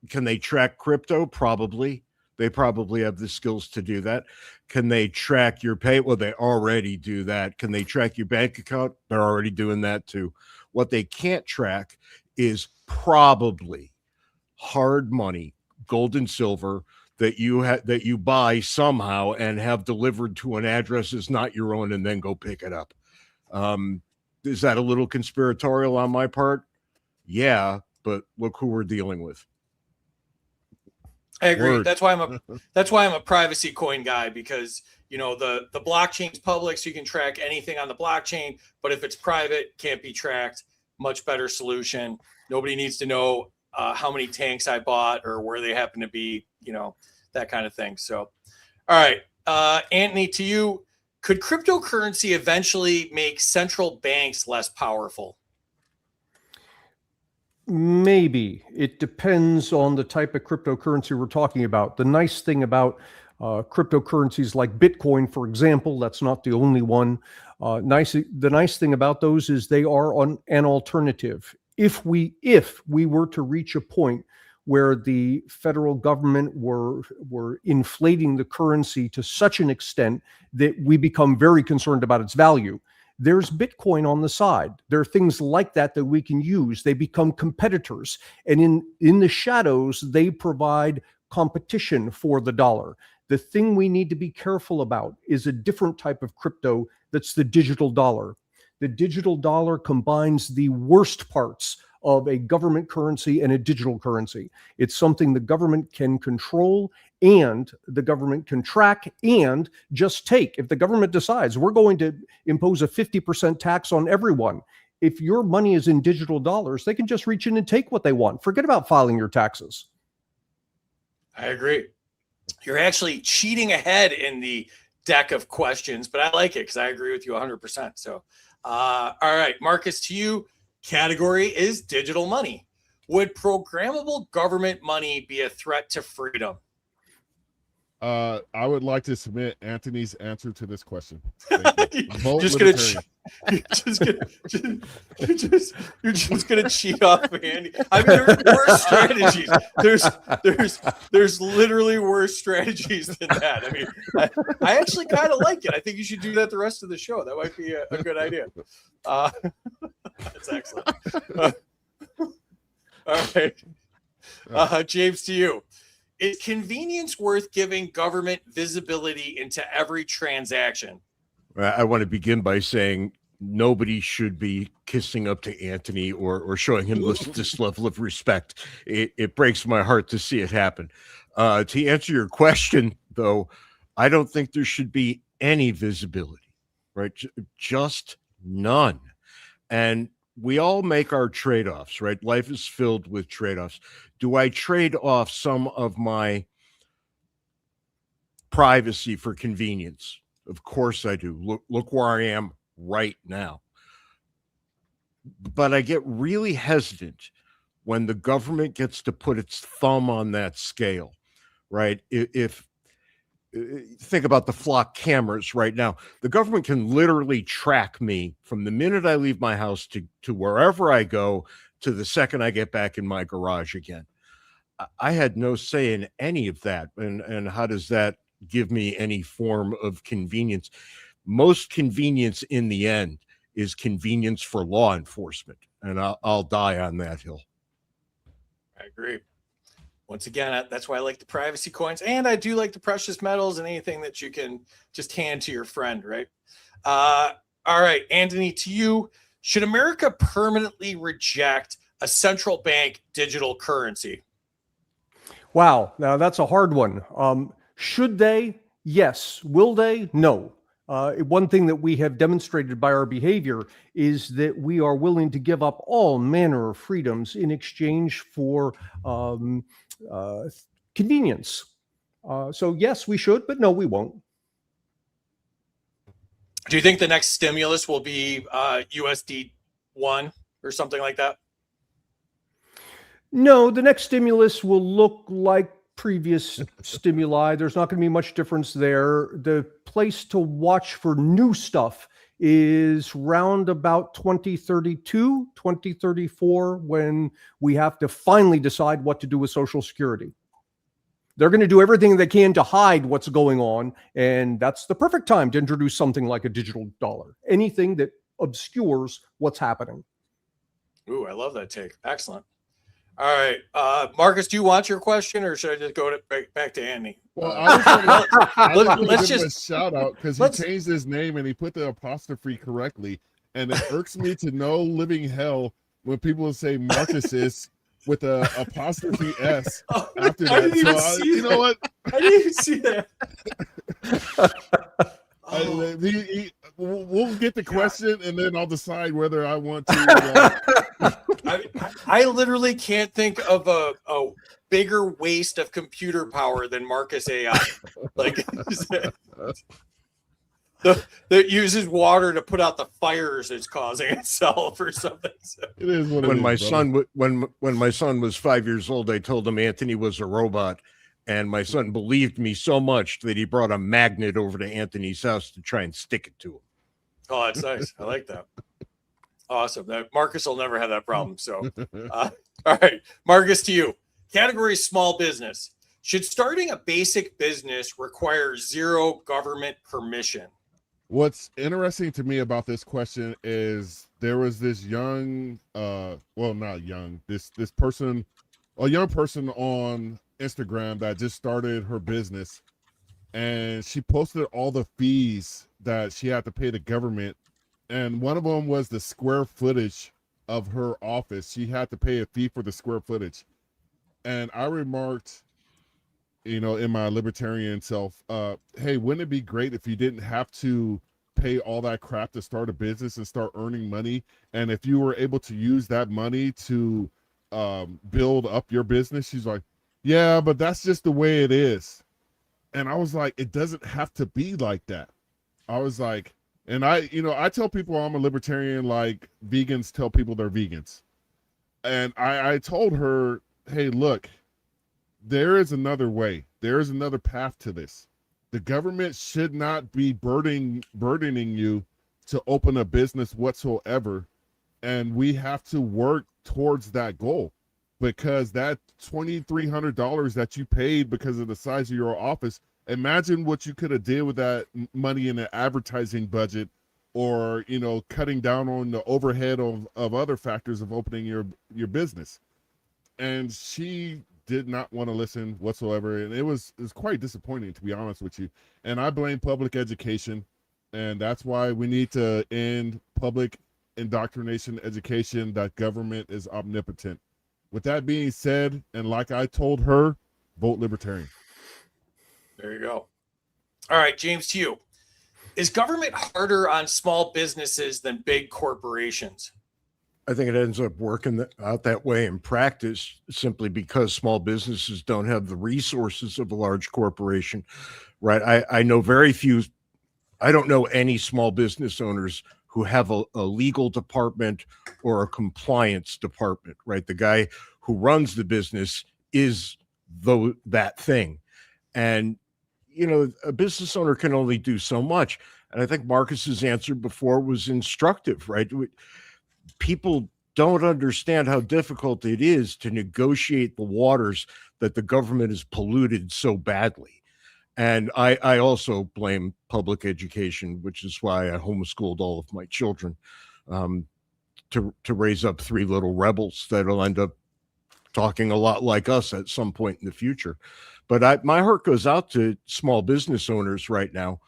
[SPEAKER 5] can they track crypto? Probably. They probably have the skills to do that. Can they track your pay? Well, they already do that. Can they track your bank account? They're already doing that too. What they can't track is probably hard money, gold and silver, that you buy somehow and have delivered to an address is not your own, and then go pick it up. Is that a little conspiratorial on my part? Yeah, but look who we're dealing with.
[SPEAKER 3] I agree.
[SPEAKER 4] Word.
[SPEAKER 3] That's why I'm a privacy coin guy, because the blockchain's public, so you can track anything on the blockchain, but if it's private, can't be tracked. Much better solution. Nobody needs to know how many tanks I bought or where they happen to be, that kind of thing. So, all right, Antony, to you, could cryptocurrency eventually make central banks less powerful?
[SPEAKER 6] Maybe. It depends on the type of cryptocurrency we're talking about. The nice thing about cryptocurrencies like Bitcoin, for example, that's not the only one. The nice thing about those is they are an alternative. If we were to reach a point where the federal government were inflating the currency to such an extent that we become very concerned about its value, there's Bitcoin on the side. There are things like that we can use. They become competitors. And in the shadows, they provide competition for the dollar. The thing we need to be careful about is a different type of crypto that's the digital dollar. The digital dollar combines the worst parts of a government currency and a digital currency. It's something the government can control and the government can track and just take. If the government decides we're going to impose a 50% tax on everyone, if your money is in digital dollars, they can just reach in and take what they want. Forget about filing your taxes.
[SPEAKER 3] I agree. You're actually cheating ahead in the deck of questions, but I like it because I agree with you 100%. So, all right, Marcus, to you, category is digital money. Would programmable government money be a threat to freedom?
[SPEAKER 4] I would like to submit Antony's answer to this question.
[SPEAKER 3] You're just gonna cheat off Andy. I mean, there's worse strategies. There's literally worse strategies than that. I mean, I actually kind of like it. I think you should do that the rest of the show. That might be a good idea. That's excellent. All right, James, to you. Is convenience worth giving government visibility into every transaction?
[SPEAKER 5] I want to begin by saying nobody should be kissing up to Antony or showing him this level of respect. It breaks my heart to see it happen. To answer your question, though, I don't think there should be any visibility, right? Just none. And we all make our trade-offs, right? Life is filled with trade-offs. Do I trade off some of my privacy for convenience? Of course I do. Look where I am right now. But I get really hesitant when the government gets to put its thumb on that scale, right? If think about the flock cameras right now. The government can literally track me from the minute I leave my house to wherever I go to the second I get back in my garage again. I had no say in any of that. And how does that give me any form of convenience? Most convenience in the end is convenience for law enforcement. And I'll die on that hill.
[SPEAKER 3] I agree. Once again, that's why I like the privacy coins, and I do like the precious metals and anything that you can just hand to your friend, right? All right, Antony, to you, should America permanently reject a central bank digital currency?
[SPEAKER 6] Wow, now that's a hard one. Should they? Yes. Will they? No. One thing that we have demonstrated by our behavior is that we are willing to give up all manner of freedoms in exchange for convenience. So yes, we should, but no, we won't.
[SPEAKER 3] Do you think the next stimulus will be USD1 or something like that?
[SPEAKER 6] No, the next stimulus will look like previous stimuli. There's not going to be much difference there. The place to watch for new stuff is round about 2032, 2034, when we have to finally decide what to do with Social Security. They're going to do everything they can to hide what's going on, and that's the perfect time to introduce something like a digital dollar. Anything that obscures what's happening.
[SPEAKER 3] Ooh, I love that take. Excellent. All right, Marcus, do you want your question, or should I just go back to Andy?
[SPEAKER 4] Well, I
[SPEAKER 3] let's
[SPEAKER 4] give him
[SPEAKER 3] just
[SPEAKER 4] a shout out because he changed his name and he put the apostrophe correctly, and it irks me to no living hell when people say Marcus is with a apostrophe S
[SPEAKER 3] Oh,
[SPEAKER 4] after
[SPEAKER 3] I
[SPEAKER 4] that.
[SPEAKER 3] didn't even
[SPEAKER 4] So
[SPEAKER 3] see
[SPEAKER 4] you know
[SPEAKER 3] that.
[SPEAKER 4] what?
[SPEAKER 3] I didn't even see that.
[SPEAKER 4] I-
[SPEAKER 3] Oh,
[SPEAKER 4] we'll get the question, and then I'll decide whether I want to.
[SPEAKER 3] I literally can't think of a bigger waste of computer power than Marcus AI. Like that uses water to put out the fires it's causing itself or something. So,
[SPEAKER 4] It is what
[SPEAKER 5] When
[SPEAKER 4] it
[SPEAKER 5] my
[SPEAKER 4] is, brother.
[SPEAKER 5] son when my son was 5 years old, I told him Antony was a robot, and my son believed me so much that he brought a magnet over to Antony's house to try and stick it to him.
[SPEAKER 3] oh, that's nice. I like that. Awesome. That Marcus will never have that problem. So, all right, Marcus, to you. Category small business. Should starting a basic business require zero government permission?
[SPEAKER 4] What's interesting to me about this question is there was this young, well, not young, this person, a young person on Instagram that just started her business, and she posted all the fees that she had to pay the government, and one of them was the square footage of her office. She had to pay a fee for the square footage, and I remarked, in my libertarian self, hey, wouldn't it be great if you didn't have to pay all that crap to start a business and start earning money, and if you were able to use that money to build up your business? She's like, yeah, but that's just the way it is. And I was like, it doesn't have to be like that. I was like, and I tell people I'm a libertarian like vegans tell people they're vegans. And I told her, hey, look, there is another way. There is another path to this. The government should not be burdening you to open a business whatsoever. And we have to work towards that goal, because that $2,300 that you paid because of the size of your office, imagine what you could have did with that money in an advertising budget, or, cutting down on the overhead of other factors of opening your business. And she did not want to listen whatsoever, and it was quite disappointing, to be honest with you. And I blame public education, and that's why we need to end public indoctrination education that government is omnipotent. With that being said, and like I told her, vote libertarian.
[SPEAKER 3] There you go. All right, James, to you. Is government harder on small businesses than big corporations?
[SPEAKER 5] I think it ends up working out that way in practice, simply because small businesses don't have the resources of a large corporation, right? I know very few, I don't know any small business owners who have a legal department or a compliance department, right? The guy who runs the business is that thing. And, a business owner can only do so much. And I think Marcus's answer before was instructive, right? People don't understand how difficult it is to negotiate the waters that the government has polluted so badly. And I also blame public education, which is why I homeschooled all of my children, to raise up three little rebels that'll end up talking a lot like us at some point in the future. But my heart goes out to small business owners right now,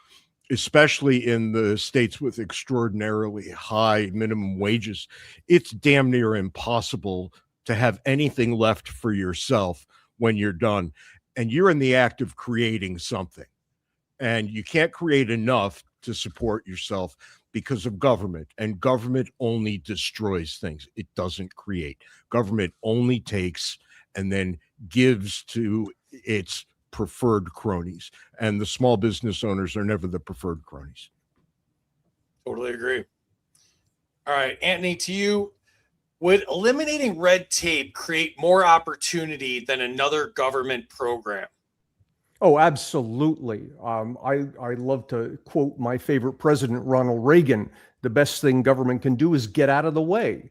[SPEAKER 5] especially in the states with extraordinarily high minimum wages. It's damn near impossible to have anything left for yourself when you're done. And you're in the act of creating something. And you can't create enough to support yourself because of government. And government only destroys things. It doesn't create. Government only takes and then gives to its preferred cronies. And the small business owners are never the preferred cronies.
[SPEAKER 3] Totally agree. All right, Antony, to you. Would eliminating red tape create more opportunity than another government program?
[SPEAKER 6] Oh, absolutely. I love to quote my favorite president, Ronald Reagan. The best thing government can do is get out of the way.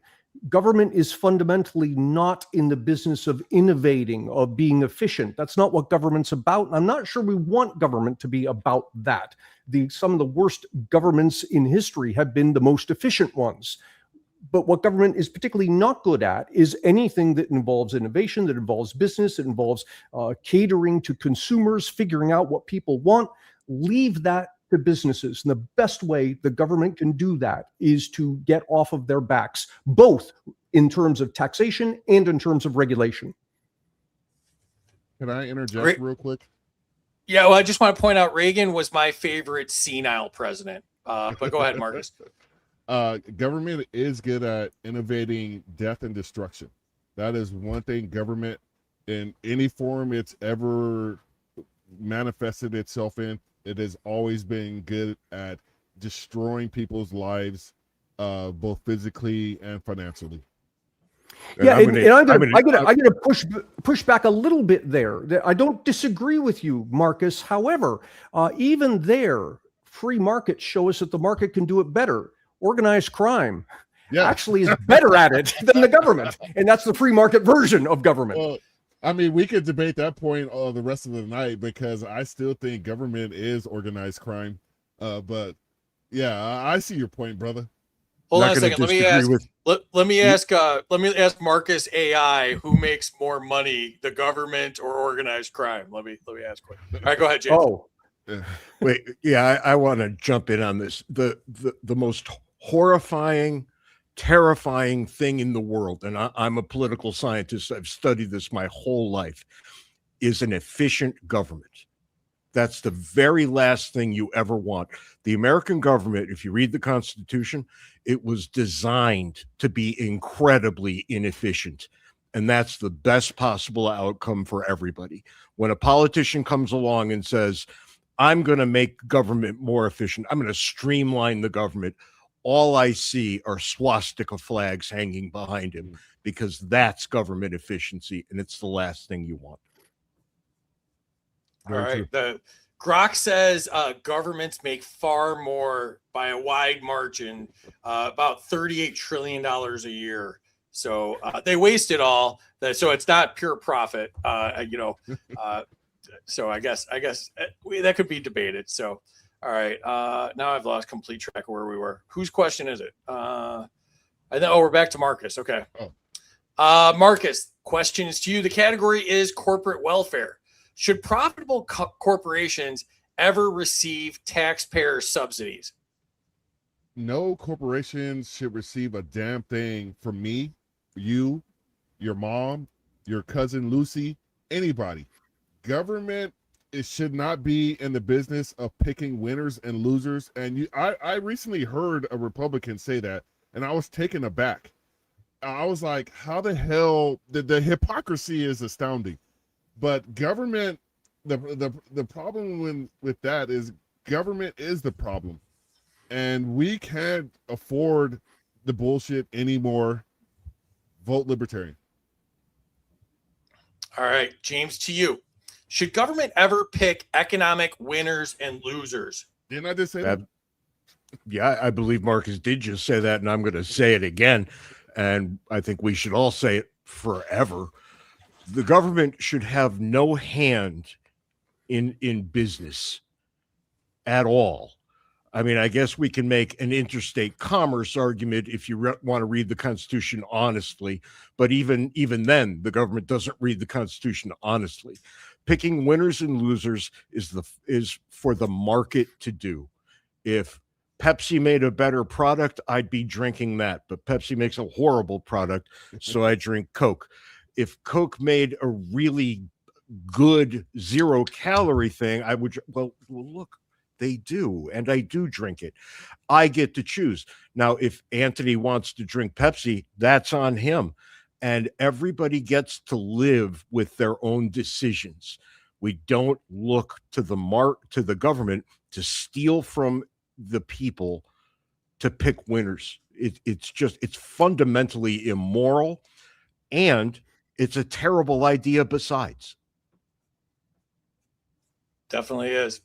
[SPEAKER 6] Government is fundamentally not in the business of innovating, of being efficient. That's not what government's about. And I'm not sure we want government to be about that. Some of the worst governments in history have been the most efficient ones. But what government is particularly not good at is anything that involves innovation, that involves business, that involves catering to consumers, figuring out what people want. Leave that to businesses. And the best way the government can do that is to get off of their backs, both in terms of taxation and in terms of regulation.
[SPEAKER 4] Can I interject
[SPEAKER 3] Great.
[SPEAKER 4] real quick?
[SPEAKER 3] Yeah, well, I just want to point out Reagan was my favorite senile president. But go ahead, Marcus.
[SPEAKER 4] Government is good at innovating death and destruction. That is one thing government in any form it's ever manifested itself in. It has always been good at destroying people's lives, both physically and financially.
[SPEAKER 6] Yeah, I'm gonna push back a little bit there. I don't disagree with you, Marcus. However, even there, free markets show us that the market can do it better. Organized crime actually is better at it than the government, and that's the free market version of government.
[SPEAKER 4] Well, I mean, we could debate that point the rest of the night because I still think government is organized crime. But yeah, I see your point, brother.
[SPEAKER 3] Hold on a second. Let me ask Marcus AI who makes more money, the government or organized crime. Let me ask quick. All right, go ahead, James.
[SPEAKER 6] Oh,
[SPEAKER 5] wait, yeah, I want to jump in on this. The most horrifying, terrifying thing in the world, and I'm a political scientist, I've studied this my whole life, is an efficient government. That's the very last thing you ever want. The American government, if you read the Constitution, it was designed to be incredibly inefficient. And that's the best possible outcome for everybody. When a politician comes along and says, I'm going to make government more efficient, I'm going to streamline the government, all I see are swastika flags hanging behind him, because that's government efficiency, and it's the last thing you want.
[SPEAKER 3] All right. The Grok says governments make far more by a wide margin, about $38 trillion a year. So they waste it all. So it's not pure profit, so I guess that could be debated. So, all right. Now I've lost complete track of where we were. Whose question is it? We're back to Marcus. Okay. Marcus, question is to you. The category is corporate welfare. Should profitable corporations ever receive taxpayer subsidies?
[SPEAKER 4] No corporations should receive a damn thing from me, you, your mom, your cousin Lucy, anybody. Government, it should not be in the business of picking winners and losers. And I recently heard a Republican say that, and I was taken aback. I was like, how the hell? The hypocrisy is astounding. But government, the problem with that is government is the problem. And we can't afford the bullshit anymore. Vote libertarian.
[SPEAKER 3] All right, James, to you. Should government ever pick economic winners and losers?
[SPEAKER 4] Didn't I just say that?
[SPEAKER 5] Yeah, I believe Marcus did just say that, and I'm going to say it again. And I think we should all say it forever. The government should have no hand in business at all. I mean, I guess we can make an interstate commerce argument if you want to read the Constitution honestly, but even then, the government doesn't read the Constitution honestly. Picking winners and losers is for the market to do. If Pepsi made a better product, I'd be drinking that, but Pepsi makes a horrible product, so I drink Coke. If Coke made a really good 0-calorie thing, I would, well, look, they do, and I do drink it. I get to choose. Now, if Antony wants to drink Pepsi, that's on him. And everybody gets to live with their own decisions. We don't look to the government to steal from the people to pick winners. It's fundamentally immoral, and it's a terrible idea besides.
[SPEAKER 3] Definitely is.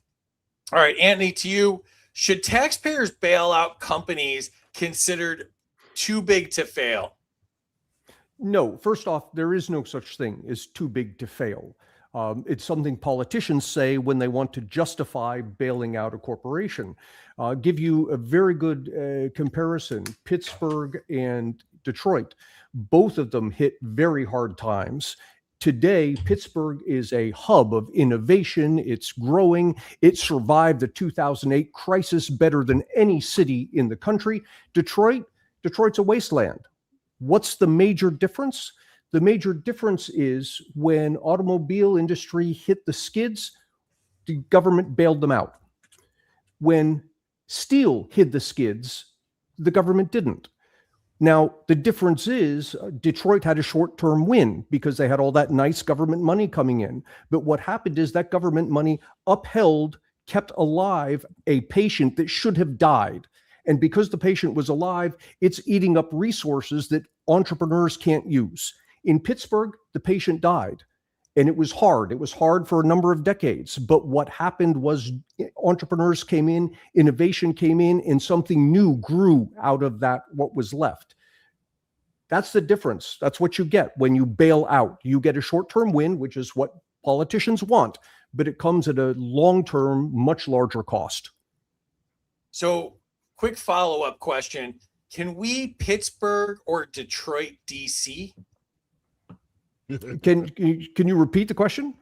[SPEAKER 3] All right, Antony, to you. Should taxpayers bail out companies considered too big to fail?
[SPEAKER 6] No, first off, there is no such thing as too big to fail. It's something politicians say when they want to justify bailing out a corporation. Give you a very good comparison. Pittsburgh and Detroit, both of them hit very hard times. Today, Pittsburgh is a hub of innovation. It's growing. It survived the 2008 crisis better than any city in the country. Detroit's a wasteland. What's the major difference? The major difference is when automobile industry hit the skids, the government bailed them out. When steel hit the skids, the government didn't. Now, the difference is Detroit had a short-term win because they had all that nice government money coming in. But what happened is that government money upheld, kept alive a patient that should have died. And because the patient was alive, it's eating up resources that entrepreneurs can't use. In Pittsburgh, the patient died. And it was hard. It was hard for a number of decades. But what happened was entrepreneurs came in, innovation came in, and something new grew out of that, what was left. That's the difference. That's what you get when you bail out. You get a short-term win, which is what politicians want, but it comes at a long-term, much larger cost.
[SPEAKER 3] So, quick follow-up question. Can we Pittsburgh or Detroit, DC?
[SPEAKER 6] Can you repeat the question?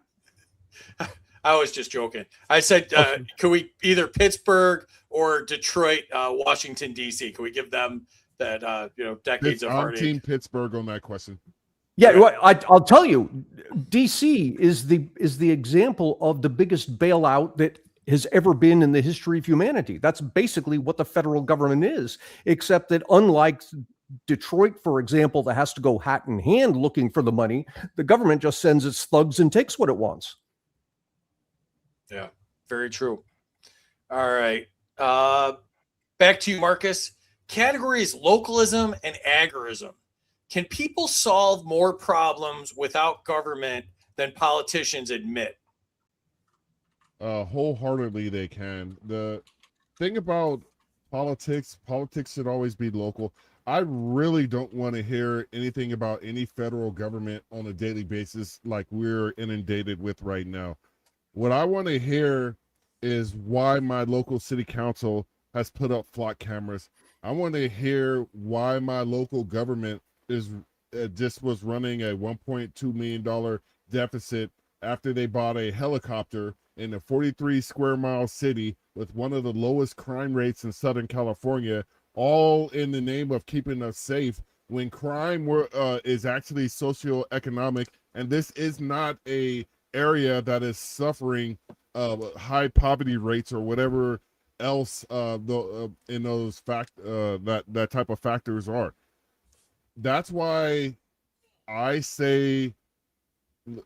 [SPEAKER 3] I was just joking. I said, can we either Pittsburgh or Detroit, Washington, D.C.? Can we give them that, decades of
[SPEAKER 4] I'm
[SPEAKER 3] heartache?
[SPEAKER 4] Team Pittsburgh on that question.
[SPEAKER 6] Yeah, well, I'll tell you, D.C. is the example of the biggest bailout that has ever been in the history of humanity. That's basically what the federal government is, except that unlike Detroit, for example, that has to go hat in hand looking for the money, the government just sends its thugs and takes what it wants.
[SPEAKER 3] Yeah, very true. All right. Back to you, Marcus. Categories localism and agorism. Can people solve more problems without government than politicians admit?
[SPEAKER 4] Wholeheartedly they can. The thing about politics should always be local. I really don't want to hear anything about any federal government on a daily basis like we're inundated with right now. What I want to hear is why my local city council has put up flock cameras. I want to hear why my local government is just was running a $1.2 million deficit after they bought a helicopter in a 43 square mile city with one of the lowest crime rates in Southern California, all in the name of keeping us safe, when crime is actually socioeconomic, and this is not a area that is suffering high poverty rates or whatever else in those that type of factors are. That's why I say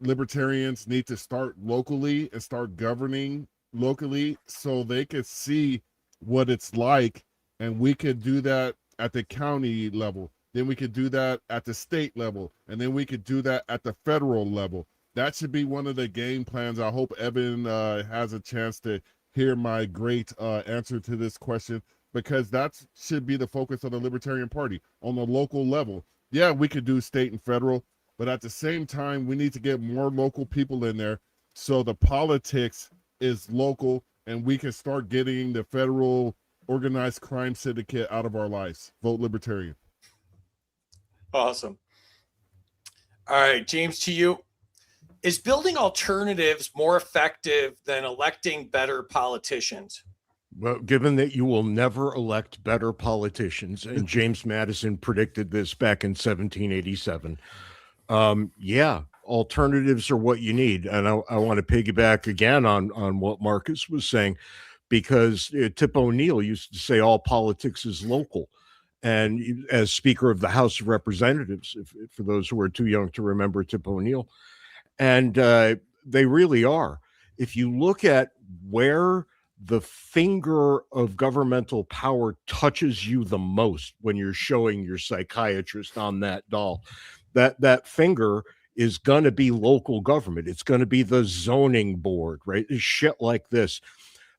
[SPEAKER 4] libertarians need to start locally and start governing locally so they could see what it's like, and we could do that at the county level, then we could do that at the state level, and then we could do that at the federal level. That should be one of the game plans. I hope Evan has a chance to hear my great answer to this question, because that should be the focus of the Libertarian Party on the local level. Yeah, we could do state and federal, but at the same time, we need to get more local people in there so the politics is local and we can start getting the federal organized crime syndicate out of our lives. Vote Libertarian.
[SPEAKER 3] Awesome. All right, James, to you. Is building alternatives more effective than electing better politicians?
[SPEAKER 5] Well, given that you will never elect better politicians, and James Madison predicted this back in 1787, yeah, alternatives are what you need. And I want to piggyback again on what Marcus was saying, because Tip O'Neill used to say all politics is local. And as Speaker of the House of Representatives, for those who are too young to remember Tip O'Neill, and they really are. If you look at where the finger of governmental power touches you the most when you're showing your psychiatrist on that doll, that finger is going to be local government. It's going to be the zoning board, right? Shit like this.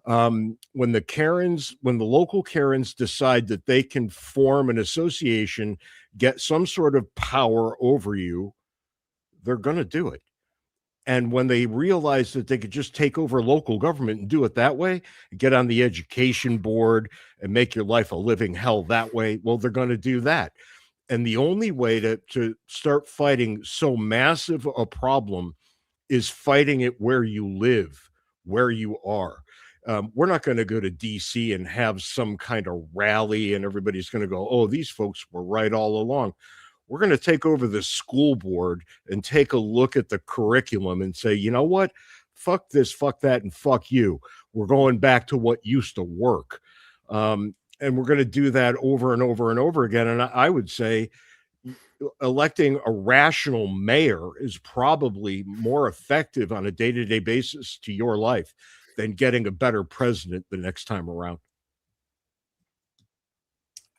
[SPEAKER 5] When the local Karens decide that they can form an association, get some sort of power over you, they're going to do it. And when they realize that they could just take over local government and do it that way, get on the education board and make your life a living hell that way, well, they're going to do that. And the only way to start fighting so massive a problem is fighting it where you live, where you are. We're not going to go to DC and have some kind of rally and everybody's going to go, oh, these folks were right all along. we're going to take over the school board and take a look at the curriculum and say, you know what? Fuck this, fuck that, and fuck you. We're going back to what used to work. And we're going to do that over and over and over again. And I would say electing a rational mayor is probably more effective on a day-to-day basis to your life than getting a better president the next time around.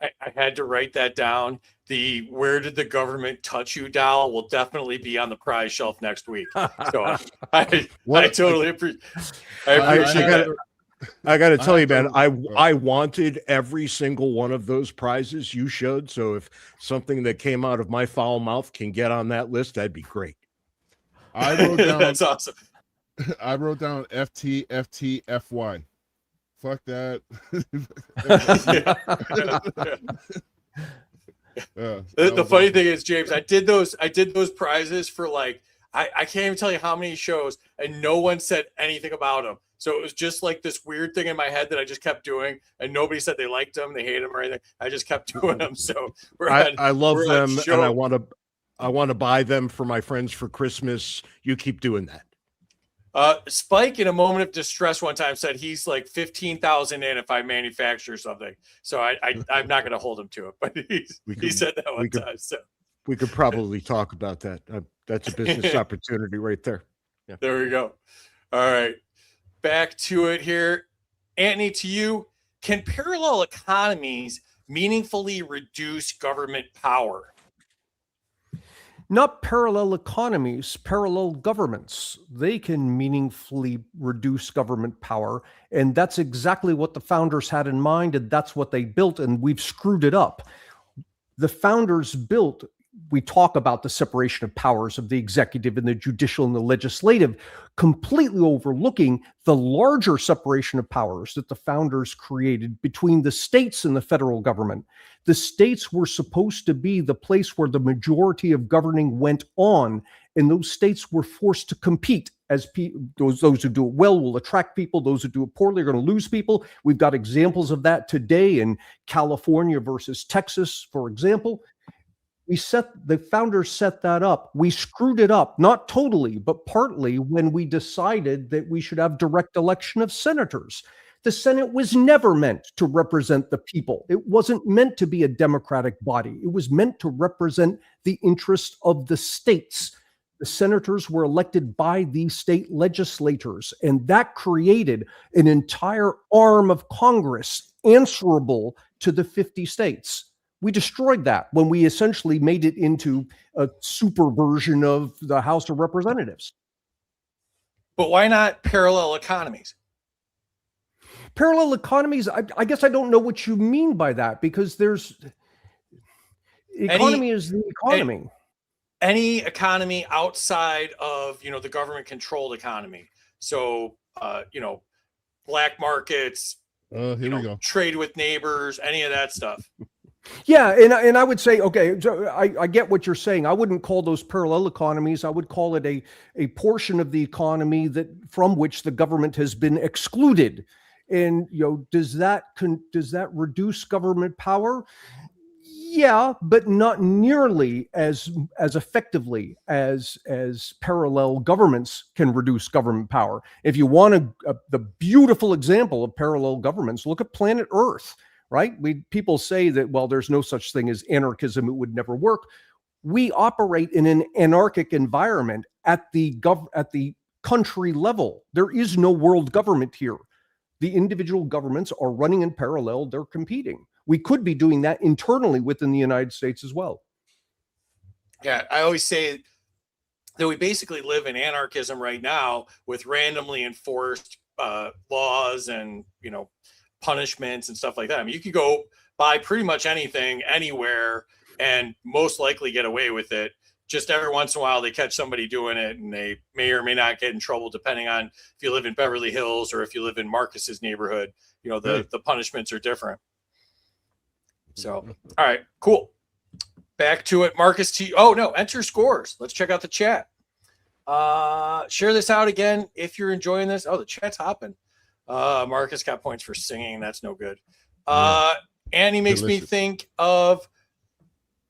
[SPEAKER 3] I had to write that down. The "Where did the government touch you" doll will definitely be on the prize shelf next week. So I totally appreciate that.
[SPEAKER 5] I got to tell you, man, I wanted every single one of those prizes you showed. So if something that came out of my foul mouth can get on that list, that'd be great.
[SPEAKER 4] I wrote down.
[SPEAKER 3] That's awesome.
[SPEAKER 4] I wrote down FT, FT, FY. Fuck that.
[SPEAKER 3] The funny thing is, James, I did those prizes for like, I can't even tell you how many shows, and no one said anything about them. So it was just like this weird thing in my head that I just kept doing, and nobody said they liked them, they hated them, or anything. I just kept doing them. So
[SPEAKER 5] I love them, and I want to buy them for my friends for Christmas. You keep doing that.
[SPEAKER 3] Spike, in a moment of distress one time, said he's like 15,000 in if I manufacture something. So I'm not going to hold him to it, but he said that one time. So
[SPEAKER 5] we could probably talk about that. That's a business opportunity right there. Yeah.
[SPEAKER 3] There we go. All right, back to it here. Antony, to you, can parallel economies meaningfully reduce government power?
[SPEAKER 6] Not parallel economies, parallel governments. They can meaningfully reduce government power. And that's exactly what the founders had in mind. And that's what they built. And we've screwed it up. The founders built, we talk about the separation of powers of the executive and the judicial and the legislative, completely overlooking the larger separation of powers that the founders created between the states and the federal government. The states were supposed to be the place where the majority of governing went on, and those states were forced to compete. As those who do it well will attract people. Those who do it poorly are going to lose people. We've got examples of that today in California versus Texas, for example. The founders set that up. We screwed it up, not totally, but partly when we decided that we should have direct election of senators. The Senate was never meant to represent the people. It wasn't meant to be a democratic body. It was meant to represent the interests of the states. The senators were elected by the state legislators, and that created an entire arm of Congress answerable to the 50 states. We destroyed that when we essentially made it into a super version of the House of Representatives.
[SPEAKER 3] But why not parallel economies?
[SPEAKER 6] Parallel economies, I guess I don't know what you mean by that, because there's economy is the economy.
[SPEAKER 3] Any economy outside of, the government controlled economy. So, black markets,
[SPEAKER 4] here we go.
[SPEAKER 3] Trade with neighbors, any of that stuff.
[SPEAKER 6] Yeah, and I would say, okay, so I get what you're saying. I wouldn't call those parallel economies. I would call it a portion of the economy from which the government has been excluded. And does that reduce government power? Yeah, but not nearly as effectively as parallel governments can reduce government power. If you want the beautiful example of parallel governments, look at planet Earth. Right? People say that, well, there's no such thing as anarchism. It would never work. We operate in an anarchic environment at the country level. There is no world government here. The individual governments are running in parallel. They're competing. We could be doing that internally within the United States as well.
[SPEAKER 3] Yeah, I always say that we basically live in anarchism right now with randomly enforced laws and, punishments and stuff like that. I mean, you could go buy pretty much anything anywhere and most likely get away with it. Just every once in a while they catch somebody doing it, and they may or may not get in trouble depending on if you live in Beverly Hills or if you live in Marcus's neighborhood. The punishments are different. So, all right, cool. Back to it. Marcus, enter scores. Let's check out the chat. Share this out again if you're enjoying this. Oh, the chat's hopping. Marcus got points for singing. That's no good. Annie makes me think of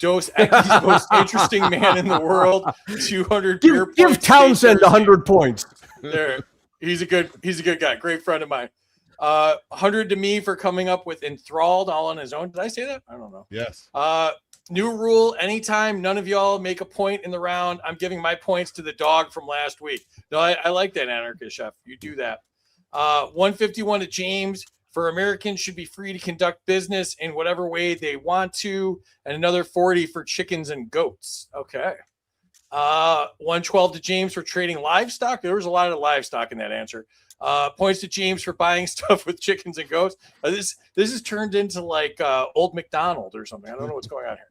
[SPEAKER 3] Equis, most interesting man in the world. 200 beer
[SPEAKER 6] Give
[SPEAKER 3] points.
[SPEAKER 6] Townsend 100 points.
[SPEAKER 3] There, he's a good guy. Great friend of mine. 100 to me for coming up with enthralled all on his own. Did I say that? I don't know.
[SPEAKER 4] Yes.
[SPEAKER 3] New rule: anytime none of y'all make a point in the round, I'm giving my points to the dog from last week. No, I like that, Anarchist Chef. You do that. 151 to James for Americans should be free to conduct business in whatever way they want to, and another 40 for chickens and goats. Okay. 112 to James for trading livestock. There was a lot of livestock in that answer. Points to James for buying stuff with chickens and goats. This is turned into like Old McDonald or something. I don't know what's going on here.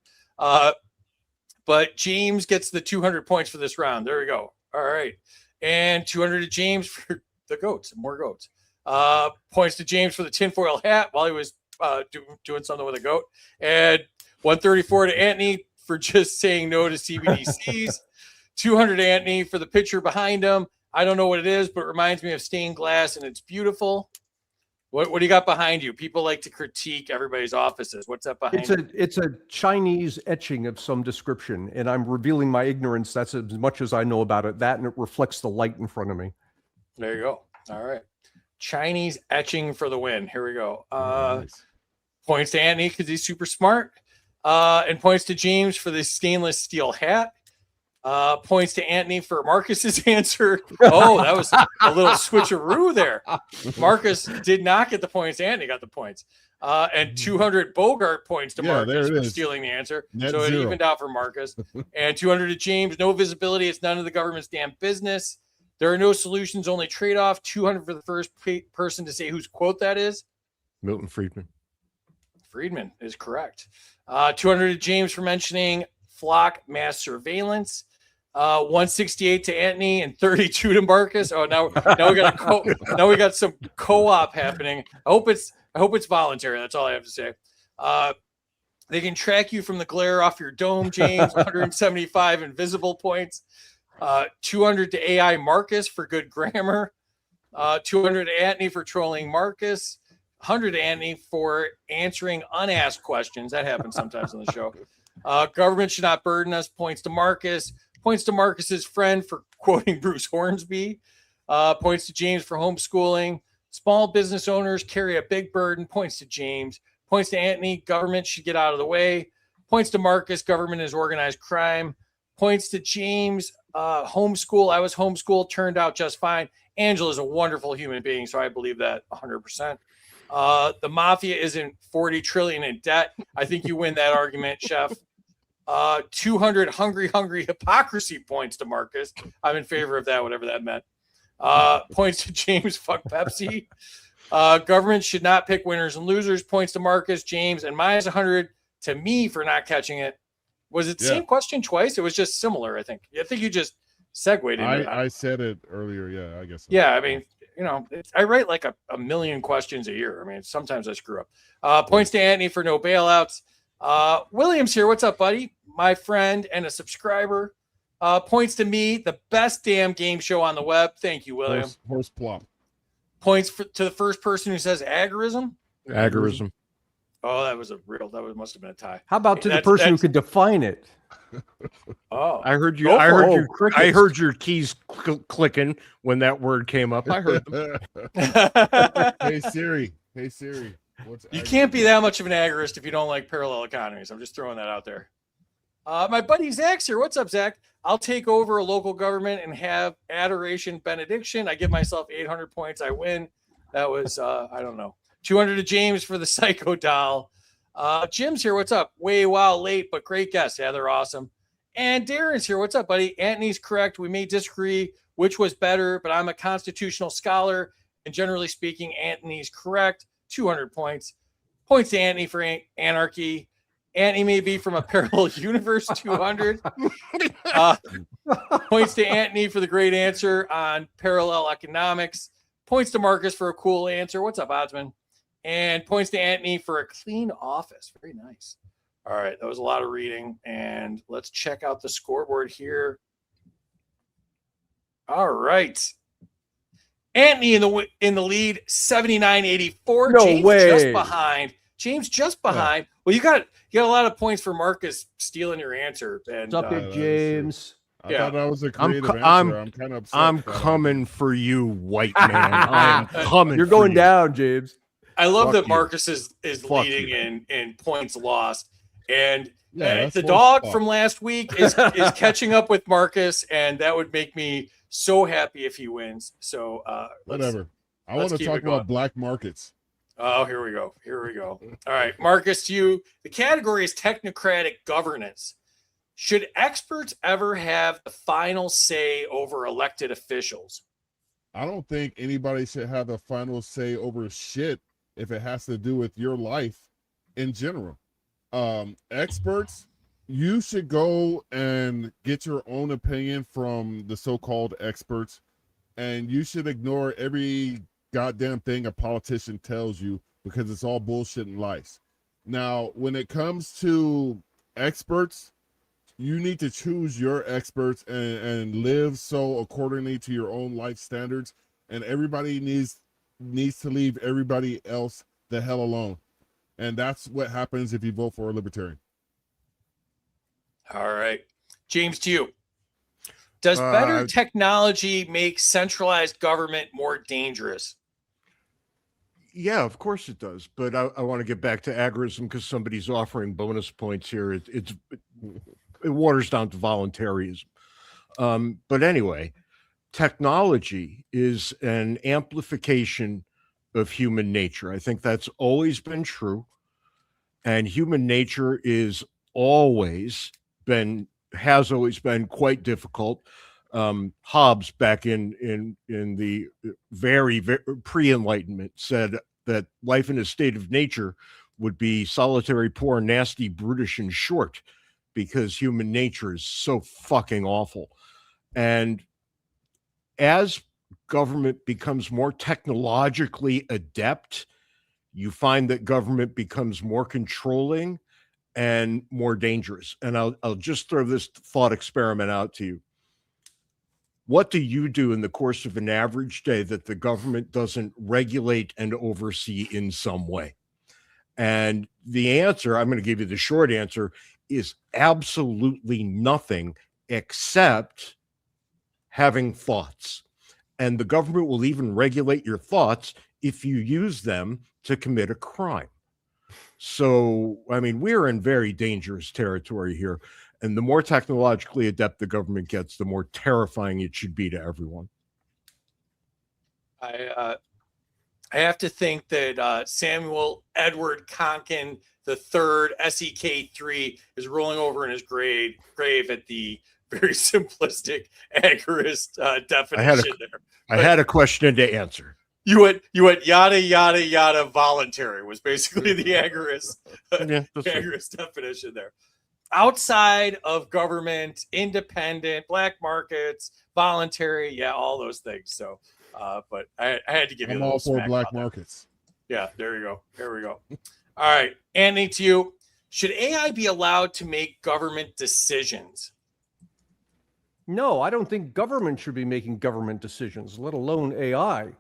[SPEAKER 3] But James gets the 200 points for this round. There we go. All right. And 200 to James for the goats. More goats. Points to James for the tinfoil hat while he was doing something with a goat. And 134 to Antony for just saying no to CBDCs. 200 to Antony for the picture behind him. I don't know what it is, but it reminds me of stained glass, and it's beautiful. What do you got behind you? People like to critique everybody's offices. What's that behind you?
[SPEAKER 6] It's a Chinese etching of some description, and I'm revealing my ignorance. That's as much as I know about it. That, and it reflects the light in front of me.
[SPEAKER 3] There you go. All right. Chinese etching for the win. Here we go.
[SPEAKER 4] Nice.
[SPEAKER 3] Points to Antony because he's super smart. And points to James for the stainless steel hat. Points to Antony for Marcus's answer. Oh, that was a little switcheroo there. Marcus did not get the points. Antony got the points. And 200 Bogart points to Marcus for stealing the answer.
[SPEAKER 4] Net
[SPEAKER 3] so it
[SPEAKER 4] zero.
[SPEAKER 3] evened out for Marcus. And 200 to James. No visibility. It's none of the government's damn business. There are no solutions, only trade-off. 200 for the first person to say whose quote that is.
[SPEAKER 5] Milton Friedman.
[SPEAKER 3] Friedman is correct. 200 to James for mentioning flock mass surveillance. 168 to Antony and 32 to Marcus. Oh, now we got some co-op happening. I hope it's voluntary. That's all I have to say. They can track you from the glare off your dome, James. 175 invisible points. 200 to AI Marcus for good grammar. 200 to Antony for trolling Marcus. 100 to Antony for answering unasked questions. That happens sometimes on the show. Government should not burden us. Points to Marcus. Points to Marcus's friend for quoting Bruce Hornsby. Points to James for homeschooling. Small business owners carry a big burden. Points to James. Points to Antony. Government should get out of the way. Points to Marcus. Government is organized crime. Points to James. Homeschool. I was homeschooled. Turned out just fine. Angela is a wonderful human being, so I believe that 100%. The mafia isn't 40 trillion in debt. I think you win that argument, Chef. 200 hungry hypocrisy points to Marcus. I'm in favor of that, whatever that meant. Points to James, fuck Pepsi. Government should not pick winners and losers. Points to Marcus, James, and minus 100 to me for not catching it. Was it the same question twice? It was just similar, I think. I think you just segued into it.
[SPEAKER 4] I said it earlier. Yeah, I guess so.
[SPEAKER 3] Yeah, I mean, I write like a million questions a year. I mean, sometimes I screw up. Points to Antony for no bailouts. William's here. What's up, buddy? My friend and a subscriber. Points to me, the best damn game show on the web. Thank you, William.
[SPEAKER 4] Horse plop.
[SPEAKER 3] Points to the first person who says agorism.
[SPEAKER 5] Agorism.
[SPEAKER 3] Oh, that must have been a tie.
[SPEAKER 6] How about to the person who could define it?
[SPEAKER 3] Oh,
[SPEAKER 5] I heard you.
[SPEAKER 3] Go
[SPEAKER 5] I
[SPEAKER 3] for
[SPEAKER 5] heard
[SPEAKER 3] it.
[SPEAKER 5] you. I heard your keys clicking when that word came up. I heard them.
[SPEAKER 4] Hey Siri. What's
[SPEAKER 3] You can't be that much of an agorist if you don't like parallel economies. I'm just throwing that out there. My buddy Zach's here. What's up, Zach? I'll take over a local government and have adoration benediction. I give myself 800 points. I win. That was, I don't know. 200 to James for the Psycho Doll. Jim's here. What's up? Way late, but great guests. Yeah, they're awesome. And Darren's here. What's up, buddy? Antony's correct. We may disagree which was better, but I'm a constitutional scholar. And generally speaking, Antony's correct. 200 points. Points to Antony for anarchy. Antony may be from a parallel universe. 200. Points to Antony for the great answer on parallel economics. Points to Marcus for a cool answer. What's up, Osman? And points to Antony for a clean office. Very nice. All right, that was a lot of reading. And let's check out the scoreboard here. All right. Antony in the lead, 79-84.
[SPEAKER 6] No
[SPEAKER 3] James
[SPEAKER 6] way.
[SPEAKER 3] just behind. James just behind. Well, you got a lot of points for Marcus stealing your answer. And
[SPEAKER 6] What's up, Big James?
[SPEAKER 4] I
[SPEAKER 3] Yeah.
[SPEAKER 4] thought that was a creative answer. I'm kind of upset.
[SPEAKER 5] I'm
[SPEAKER 4] that I
[SPEAKER 5] coming
[SPEAKER 4] didn't.
[SPEAKER 5] for you, white man. I am coming.
[SPEAKER 6] You're
[SPEAKER 5] for
[SPEAKER 6] going
[SPEAKER 5] you.
[SPEAKER 6] down, James.
[SPEAKER 3] I love
[SPEAKER 5] Fuck
[SPEAKER 3] that
[SPEAKER 5] you.
[SPEAKER 3] Marcus is
[SPEAKER 5] Fuck
[SPEAKER 3] leading
[SPEAKER 5] you.
[SPEAKER 3] in points lost. And
[SPEAKER 4] Yeah, that's
[SPEAKER 3] the
[SPEAKER 4] more
[SPEAKER 3] dog
[SPEAKER 4] stuff.
[SPEAKER 3] from last week is catching up with Marcus, and that would make me so happy if he wins. So
[SPEAKER 4] Whatever. I
[SPEAKER 3] let's
[SPEAKER 4] want to
[SPEAKER 3] keep
[SPEAKER 4] talk
[SPEAKER 3] it going.
[SPEAKER 4] about black markets.
[SPEAKER 3] Oh, here we go. All right, Marcus, the category is technocratic governance. Should experts ever have the final say over elected officials?
[SPEAKER 4] I don't think anybody should have the final say over shit if it has to do with your life in general. Experts, you should go and get your own opinion from the so-called experts, and you should ignore every goddamn thing a politician tells you because it's all bullshit and lies. Now, when it comes to experts, you need to choose your experts and live so accordingly to your own life standards, and everybody needs to leave everybody else the hell alone. And that's what happens if you vote for a libertarian.
[SPEAKER 3] All right. James, to you. Does better technology make centralized government more dangerous?
[SPEAKER 5] Yeah, of course it does. But I want to get back to agorism because somebody's offering bonus points here. It waters down to voluntarism. But anyway, technology is an amplification of human nature. I think that's always been true. And human nature has always been quite difficult. Hobbes, back in the very pre-Enlightenment, said that life in a state of nature would be solitary, poor, nasty, brutish, and short, because human nature is so fucking awful. And as government becomes more technologically adept, you find that government becomes more controlling and more dangerous. And I'll just throw this thought experiment out to you. What do you do in the course of an average day that the government doesn't regulate and oversee in some way? And the answer, I'm going to give you the short answer, is absolutely nothing except having thoughts. And the government will even regulate your thoughts if you use them to commit a crime. So, I mean, we're in very dangerous territory here. And the more technologically adept the government gets, the more terrifying it should be to everyone.
[SPEAKER 3] I have to think that Samuel Edward Konkin III, SEK3, is rolling over in his grave at the very simplistic agorist definition there.
[SPEAKER 5] I had a question to answer.
[SPEAKER 3] You went yada yada yada voluntary was basically the agorist agorist definition there. Outside of government, independent, black markets, voluntary, yeah, all those things. So, but I had to give you a
[SPEAKER 4] I'm
[SPEAKER 3] little
[SPEAKER 4] all for
[SPEAKER 3] smack
[SPEAKER 4] black
[SPEAKER 3] on that.
[SPEAKER 4] markets.
[SPEAKER 3] Yeah, there you go. Here we go. All right, Anthony, to you. Should AI be allowed to make government decisions?
[SPEAKER 6] No, I don't think government should be making government decisions, let alone AI.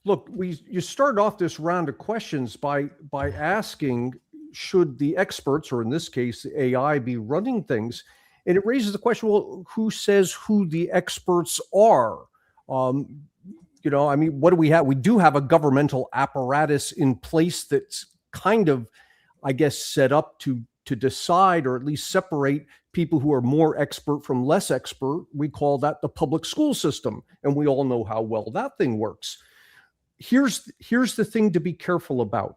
[SPEAKER 6] Look, you started off this round of questions by asking, should the experts, or in this case, the AI, be running things? And it raises the question, well, who says who the experts are? I mean, what do we have? We do have a governmental apparatus in place that's kind of, I guess, set up to decide, or at least separate people who are more expert from less expert. We call that the public school system. And we all know how well that thing works. Here's the thing to be careful about.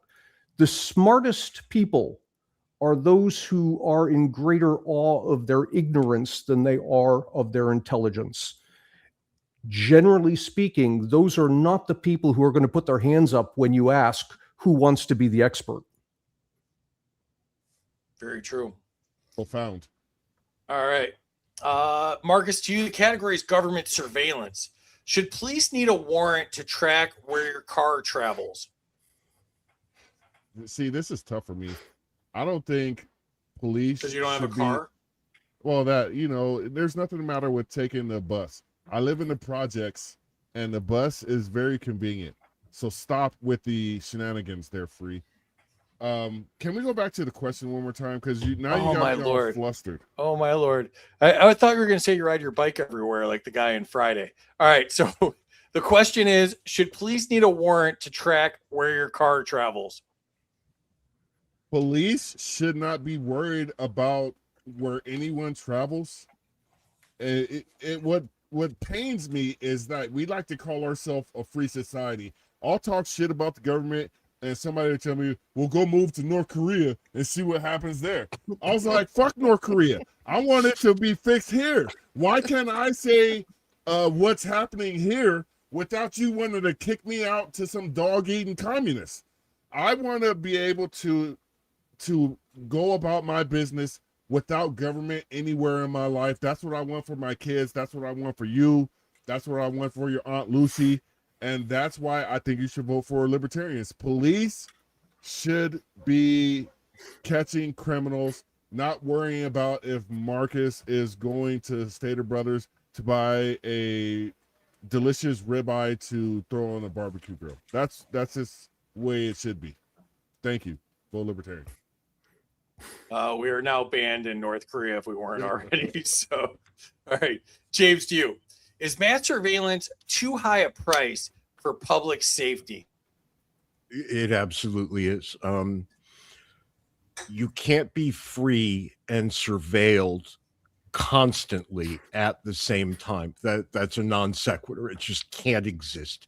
[SPEAKER 6] The smartest people are those who are in greater awe of their ignorance than they are of their intelligence. Generally speaking, those are not the people who are going to put their hands up when you ask who wants to be the expert.
[SPEAKER 3] Very true.
[SPEAKER 4] Profound.
[SPEAKER 3] All right. Marcus, to you, the category is government surveillance. Should police need a warrant to track where your car travels?
[SPEAKER 4] See, this is tough for me. I don't think police
[SPEAKER 3] Because you don't have a
[SPEAKER 4] should
[SPEAKER 3] car?
[SPEAKER 4] Well, there's nothing the matter with taking the bus. I live in the projects, and the bus is very convenient. So stop with the shenanigans there, Free. Can we go back to the question one more time? Because you got
[SPEAKER 3] my
[SPEAKER 4] me all
[SPEAKER 3] Lord.
[SPEAKER 4] flustered.
[SPEAKER 3] Oh my Lord. I thought you were going to say you ride your bike everywhere like the guy in Friday. All right. So the question is, should police need a warrant to track where your car travels?
[SPEAKER 4] Police should not be worried about where anyone travels. What pains me is that we like to call ourselves a free society. I'll talk shit about the government, and somebody will tell me, "We'll go move to North Korea and see what happens there." I was like, "Fuck North Korea! I want it to be fixed here. Why can't I say what's happening here without you wanting to kick me out to some dog-eating communists? I want to be able to go about my business without government anywhere in my life. That's what I want for my kids. That's what I want for you. That's what I want for your Aunt Lucy. And that's why I think you should vote for libertarians. Police should be catching criminals, not worrying about if Marcus is going to Stater Brothers to buy a delicious ribeye to throw on a barbecue grill. That's just the way it should be. Thank you. Vote libertarian.
[SPEAKER 3] We are now banned in North Korea if we weren't already. So, all right, James, to you. Is mass surveillance too high a price for public safety?
[SPEAKER 5] It absolutely is. You can't be free and surveilled constantly at the same time. That's a non sequitur. It just can't exist.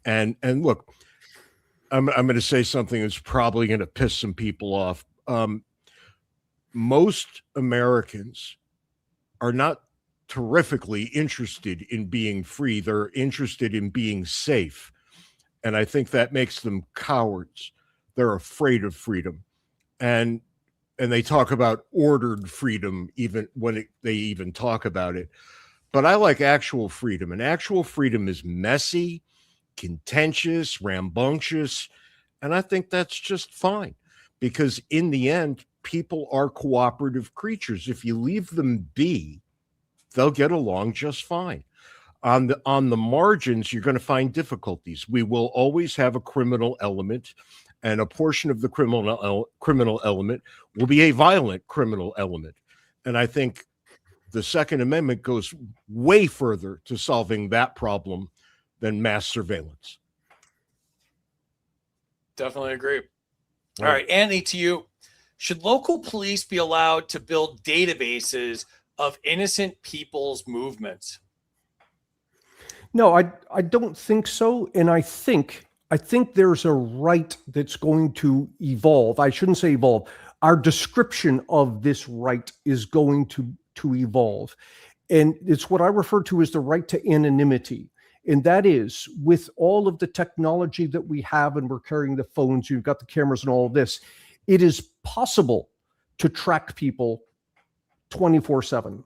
[SPEAKER 5] And look, I'm going to say something that's probably going to piss some people off. Most Americans are not terrifically interested in being free. They're interested in being safe. And I think that makes them cowards. They're afraid of freedom. And they talk about ordered freedom even when they even talk about it. But I like actual freedom. And actual freedom is messy, contentious, rambunctious. And I think that's just fine. Because in the end, people are cooperative creatures. If you leave them be, they'll get along just fine. On the margins, you're going to find difficulties. We will always have a criminal element, and a portion of the criminal element will be a violent criminal element. And I think the Second Amendment goes way further to solving that problem than mass surveillance.
[SPEAKER 3] Definitely agree. All right, Anthony, to you. Should local police be allowed to build databases of innocent people's movements?
[SPEAKER 6] No, I don't think so. And I think there's a right that's going to evolve. I shouldn't say evolve. Our description of this right is going to evolve. And it's what I refer to as the right to anonymity. And that is, with all of the technology that we have, and we're carrying the phones, you've got the cameras and all of this, it is possible to track people 24/7.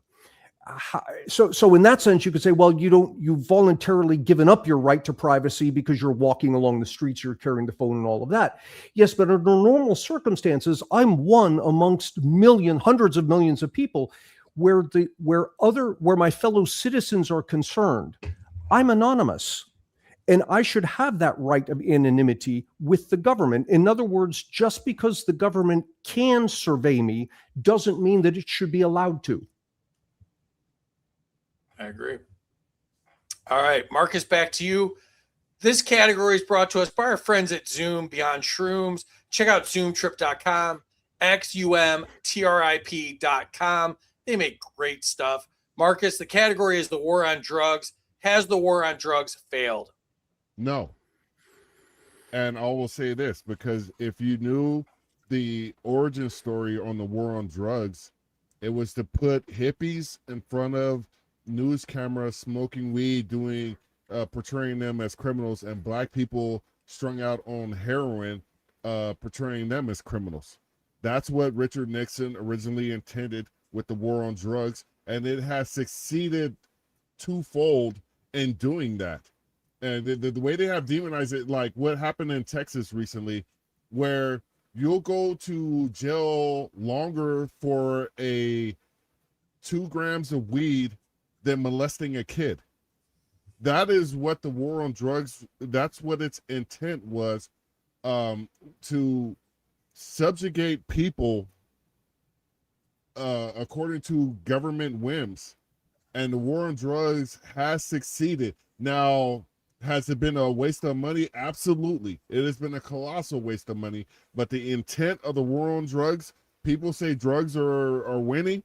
[SPEAKER 6] So in that sense, you could say, well, you've voluntarily given up your right to privacy because you're walking along the streets, you're carrying the phone and all of that. Yes, but under normal circumstances, I'm one amongst hundreds of millions of people where my fellow citizens are concerned. I'm anonymous. And I should have that right of anonymity with the government. In other words, just because the government can survey me doesn't mean that it should be allowed to.
[SPEAKER 3] I agree. All right, Marcus, back to you. This category is brought to us by our friends at Zoom Beyond Shrooms. Check out zoomtrip.com, xumtrip.com. They make great stuff. Marcus, the category is the war on drugs. Has the war on drugs failed?
[SPEAKER 4] No. And I will say this, because if you knew the origin story on the war on drugs, it was to put hippies in front of news cameras smoking weed, portraying them as criminals, and black people strung out on heroin, portraying them as criminals. That's what Richard Nixon originally intended with the war on drugs, and it has succeeded twofold in doing that. And the way they have demonized it, like what happened in Texas recently, where you'll go to jail longer for 2 grams of weed than molesting a kid. That is what the war on drugs, that's what its intent was, to subjugate people according to government whims, and the war on drugs has succeeded. Now, has it been a waste of money? Absolutely. It has been a colossal waste of money, but the intent of the war on drugs, people say drugs are winning.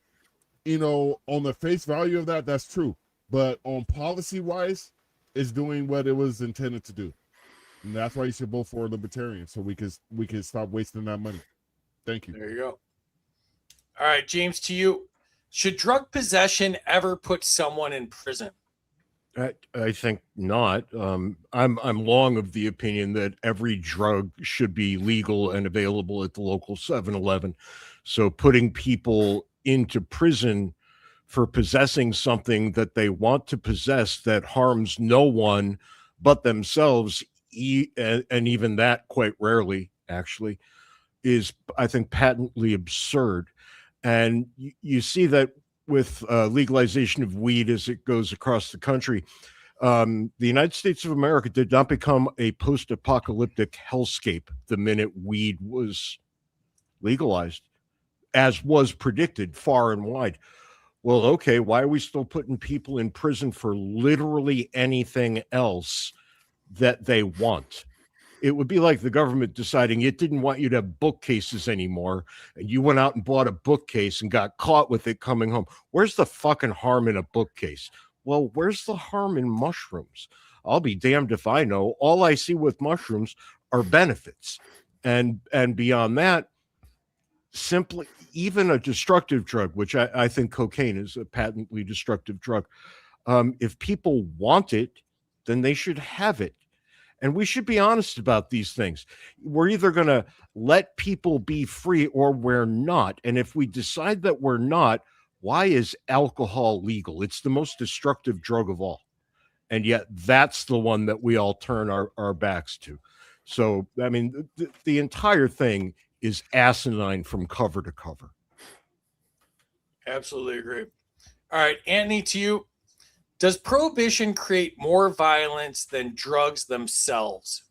[SPEAKER 4] You know, on the face value of that, that's true. But on policy wise, it's doing what it was intended to do. And that's why you should vote for a libertarian, so we can stop wasting that money. Thank you.
[SPEAKER 3] There you go. All right, James, to you. Should drug possession ever put someone in prison?
[SPEAKER 5] I think not. I'm long of the opinion that every drug should be legal and available at the local 7-Eleven. So putting people into prison for possessing something that they want to possess that harms no one but themselves, and even that quite rarely actually, is, I think, patently absurd. And you see that with legalization of weed as it goes across the country. The United States of America did not become a post-apocalyptic hellscape the minute weed was legalized, as was predicted far and wide. Well, okay, why are we still putting people in prison for literally anything else that they want? It would be like the government deciding it didn't want you to have bookcases anymore, and you went out and bought a bookcase and got caught with it coming home. Where's the fucking harm in a bookcase? Well, where's the harm in mushrooms? I'll be damned if I know. All I see with mushrooms are benefits. And beyond that, simply, even a destructive drug, which I think cocaine is a patently destructive drug, if people want it, then they should have it. And we should be honest about these things. We're either going to let people be free or we're not. And if we decide that we're not, why is alcohol legal? It's the most destructive drug of all. And yet that's the one that we all turn our backs to. So, I mean, the entire thing is asinine from cover to cover.
[SPEAKER 3] Absolutely agree. All right, Antony, to you. Does prohibition create more violence than drugs themselves?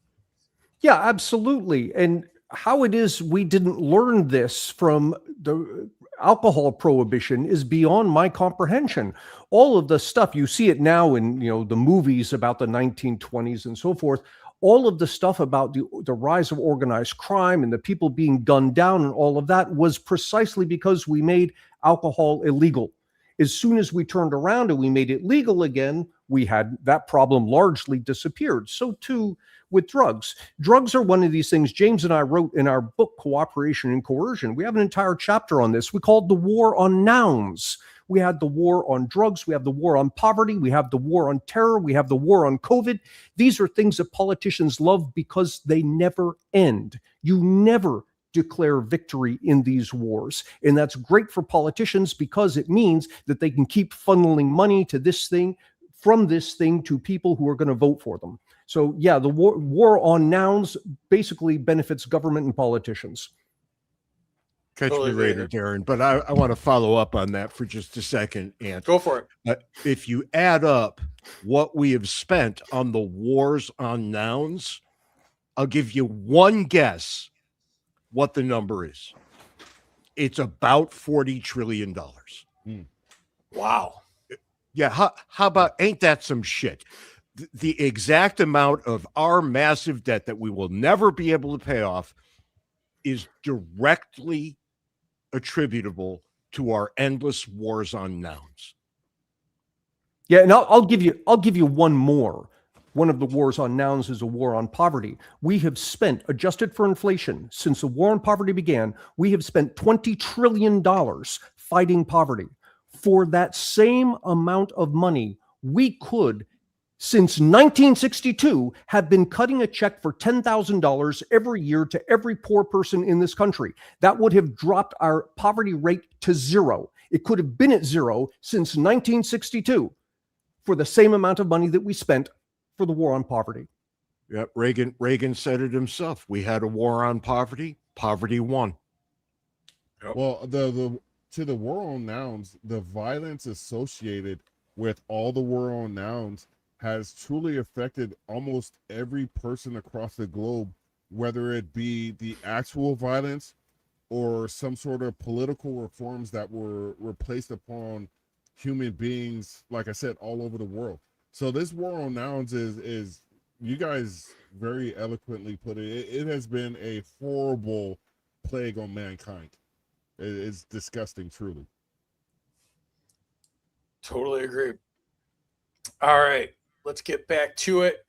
[SPEAKER 6] Yeah, absolutely. And how it is we didn't learn this from the alcohol prohibition is beyond my comprehension. All of the stuff, you see it now in, the movies about the 1920s and so forth. All of the stuff about the rise of organized crime and the people being gunned down and all of that was precisely because we made alcohol illegal. As soon as we turned around and we made it legal again, we had that problem largely disappeared. So too with drugs. Drugs are one of these things. James and I wrote in our book, Cooperation and Coercion. We have an entire chapter on this. We called the war on nouns. We had the war on drugs. We have the war on poverty. We have the war on terror. We have the war on COVID. These are things that politicians love because they never end. You never declare victory in these wars. And that's great for politicians because it means that they can keep funneling money to this thing, from this thing to people who are going to vote for them. So yeah, the war on nouns basically benefits government and politicians.
[SPEAKER 5] Catch
[SPEAKER 3] Totally
[SPEAKER 5] me later, Darren. But I want to follow up on that for just a second, Ant.
[SPEAKER 3] Go for it.
[SPEAKER 5] If you add up what we have spent on the wars on nouns, I'll give you one guess what the number is. It's about $40 trillion.
[SPEAKER 3] Wow.
[SPEAKER 5] Yeah. How about, ain't that some shit? The exact amount of our massive debt that we will never be able to pay off is directly attributable to our endless wars on nouns.
[SPEAKER 6] Yeah, and I'll give you one more. One of the wars on nouns is a war on poverty. We have spent, adjusted for inflation, since the war on poverty began, we have spent $20 trillion fighting poverty. For that same amount of money, we could, since 1962, have been cutting a check for $10,000 every year to every poor person in this country. That would have dropped our poverty rate to zero. It could have been at zero since 1962 for the same amount of money that we spent for the war on poverty.
[SPEAKER 5] Yeah, Reagan said it himself. We had a war on poverty. Poverty won.
[SPEAKER 3] Yep.
[SPEAKER 4] Well, to the war on nouns, the violence associated with all the war on nouns has truly affected almost every person across the globe whether it be the actual violence or some sort of political reforms that were placed upon human beings, like I said, all over the world. So this war on nouns is you guys very eloquently put it. It has been a horrible plague on mankind. It's disgusting, truly.
[SPEAKER 3] Totally agree. All right, let's get back to it.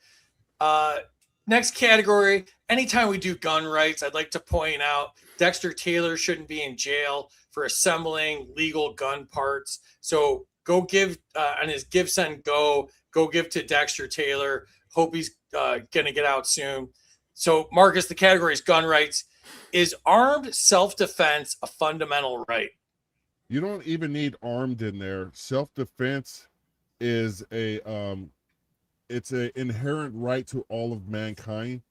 [SPEAKER 3] Next category, anytime we do gun rights, I'd like to point out Dexter Taylor shouldn't be in jail for assembling legal gun parts. So go give on his Give, Send, Go give to Dexter Taylor. Hope he's going to get out soon. So Marcus, the category is gun rights. Is armed self-defense a fundamental right?
[SPEAKER 4] You don't even need armed in there. Self-defense is it's an inherent right to all of mankind.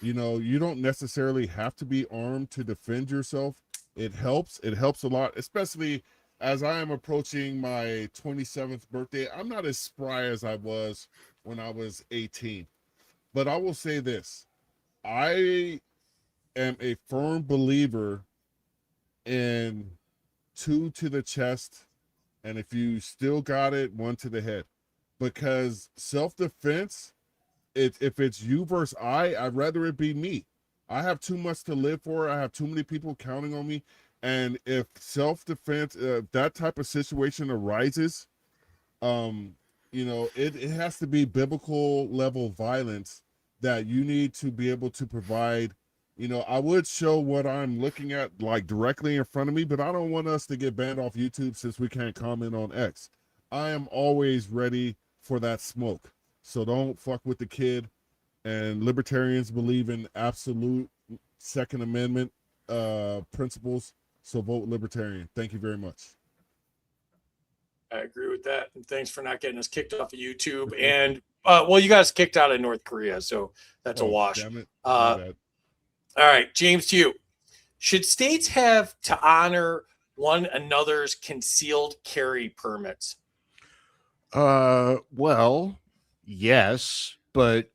[SPEAKER 4] You know, you don't necessarily have to be armed to defend yourself. It helps a lot, especially as I am approaching my 27th birthday. I'm not as spry as I was when I was 18, but I will say this: I am a firm believer in 2 to the chest, and if you still got it, 1 to the head. Because self-defense, if it's you versus I'd rather it be me. I have too much to live for. I have too many people counting on me. And if self-defense, that type of situation arises, you know, it has to be biblical level violence that you need to be able to provide. You know, I would show what I'm looking at like directly in front of me, but I don't want us to get banned off YouTube since we can't comment on X. I am always ready for that smoke. So don't fuck with the kid. And libertarians believe in absolute Second Amendment principles. So vote libertarian. Thank you very much.
[SPEAKER 3] I agree with that. And thanks for not getting us kicked off of YouTube. And well, you guys kicked out of North Korea, so that's a wash.
[SPEAKER 4] Damn it.
[SPEAKER 3] All right, James, to you. Should states have to honor one another's concealed carry permits?
[SPEAKER 5] Well, yes, but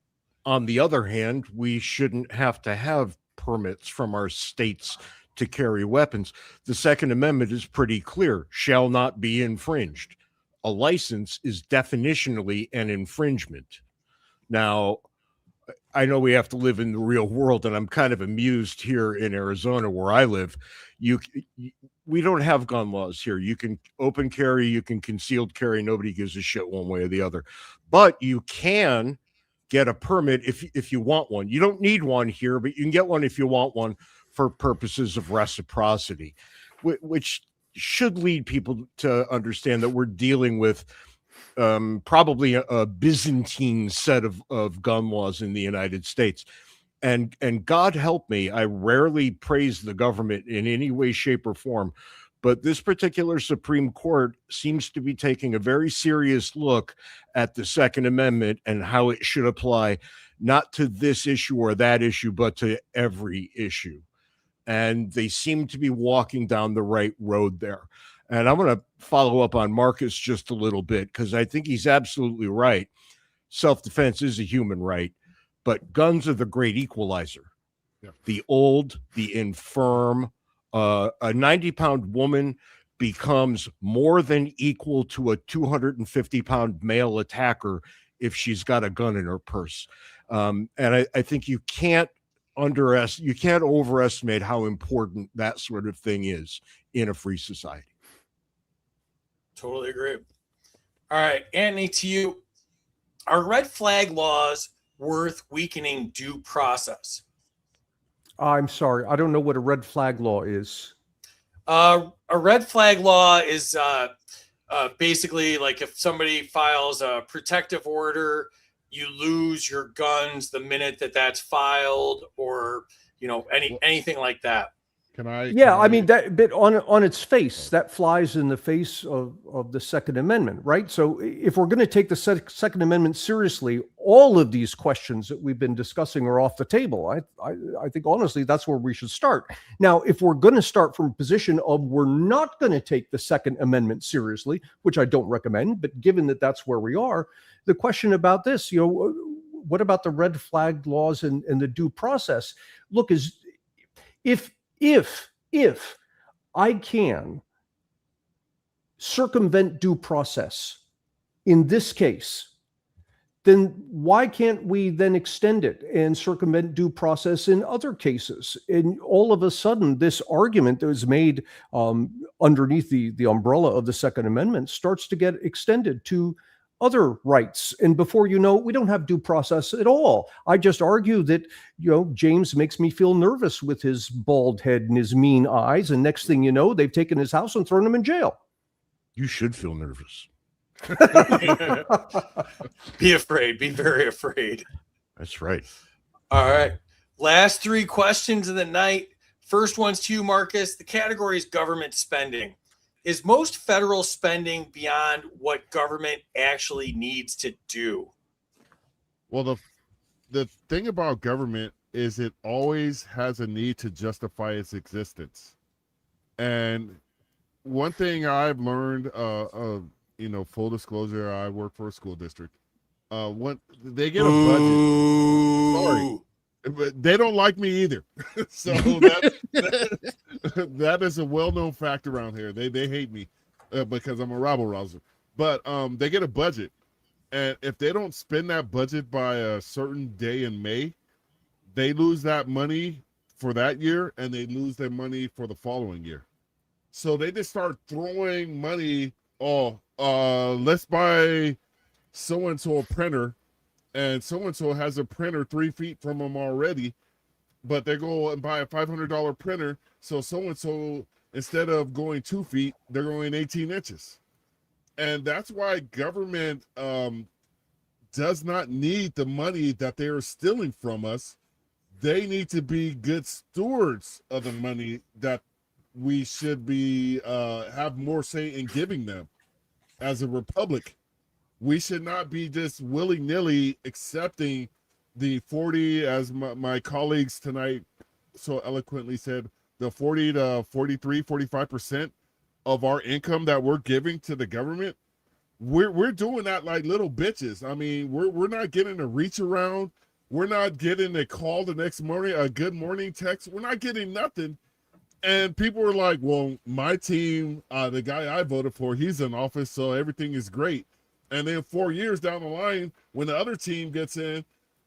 [SPEAKER 5] on the other hand, we shouldn't have to have permits from our states to carry weapons. The Second Amendment is pretty clear: shall not be infringed. A license is definitionally an infringement. Now, I know we have to live in the real world, and I'm kind of amused here in Arizona where I live. We don't have gun laws here. You can open carry, you can concealed carry. Nobody gives a shit one way or the other. But you can get a permit if you want one. You don't need one here, but you can get one if you want one for purposes of reciprocity, which should lead people to understand that we're dealing with probably a Byzantine set of gun laws in the United States. And God help me, I rarely praise the government in any way, shape, or form, but this particular Supreme Court seems to be taking a very serious look at the Second Amendment and how it should apply, not to this issue or that issue, but to every issue. And they seem to be walking down the right road there. And I'm going to follow up on Marcus just a little bit, because I think he's absolutely right. Self-defense is a human right, but guns are the great equalizer.
[SPEAKER 4] Yeah.
[SPEAKER 5] The old, the infirm, a 90-pound woman becomes more than equal to a 250-pound male attacker if she's got a gun in her purse. And I think you can't overestimate how important that sort of thing is in a free society.
[SPEAKER 3] Totally agree. All right, Antony, to you. Are red flag laws worth weakening due process?
[SPEAKER 6] I'm sorry, I don't know what a red flag law is.
[SPEAKER 3] A red flag law is basically like if somebody files a protective order, you lose your guns the minute that's filed, or anything like that.
[SPEAKER 6] I mean, that bit on its face, that flies in the face of the Second Amendment, right? So if we're going to take the Second Amendment seriously, all of these questions that we've been discussing are off the table. I think honestly that's where we should start. Now, if we're going to start from a position of we're not going to take the Second Amendment seriously, which I don't recommend, but given that that's where we are, the question about this, what about the red flag laws and the due process? Look, if I can circumvent due process in this case, then why can't we then extend it and circumvent due process in other cases? And all of a sudden, this argument that was made underneath the umbrella of the Second Amendment starts to get extended to other rights. And before you know it, we don't have due process at all. I just argue that, James makes me feel nervous with his bald head and his mean eyes. And next thing you know, they've taken his house and thrown him in jail.
[SPEAKER 5] You should feel nervous.
[SPEAKER 3] Be afraid. Be very afraid.
[SPEAKER 5] That's right.
[SPEAKER 3] All right. Last 3 questions of the night. First one's to you, Marcus. The category is government spending. Is most federal spending beyond what government actually needs to do?
[SPEAKER 4] Well, the thing about government is it always has a need to justify its existence. And one thing I've learned, full disclosure, I work for a school district. When they get a budget, sorry, but they don't like me either. So that is a well-known fact around here. They hate me because I'm a rabble rouser. But they get a budget, and if they don't spend that budget by a certain day in May, they lose that money for that year, and they lose their money for the following year. So they just start throwing money. Let's buy so-and-so a printer, and so-and-so has a printer 3 feet from them already, but they go and buy a $500 printer. So-and-so, instead of going 2 feet, they're going 18 inches. And that's why government does not need the money that they are stealing from us. They need to be good stewards of the money that we should be have more say in giving them. As a republic, we should not be just willy-nilly accepting the 40, as my colleagues tonight so eloquently said, the 40 to 43, 45% of our income that we're giving to the government. We're doing that like little bitches. I mean, we're not getting a reach around. We're not getting a call the next morning, a good morning text. We're not getting nothing. And people were like, well, my team, the guy I voted for, he's in office, so everything is great. And then 4 years down the line, when the other team gets in,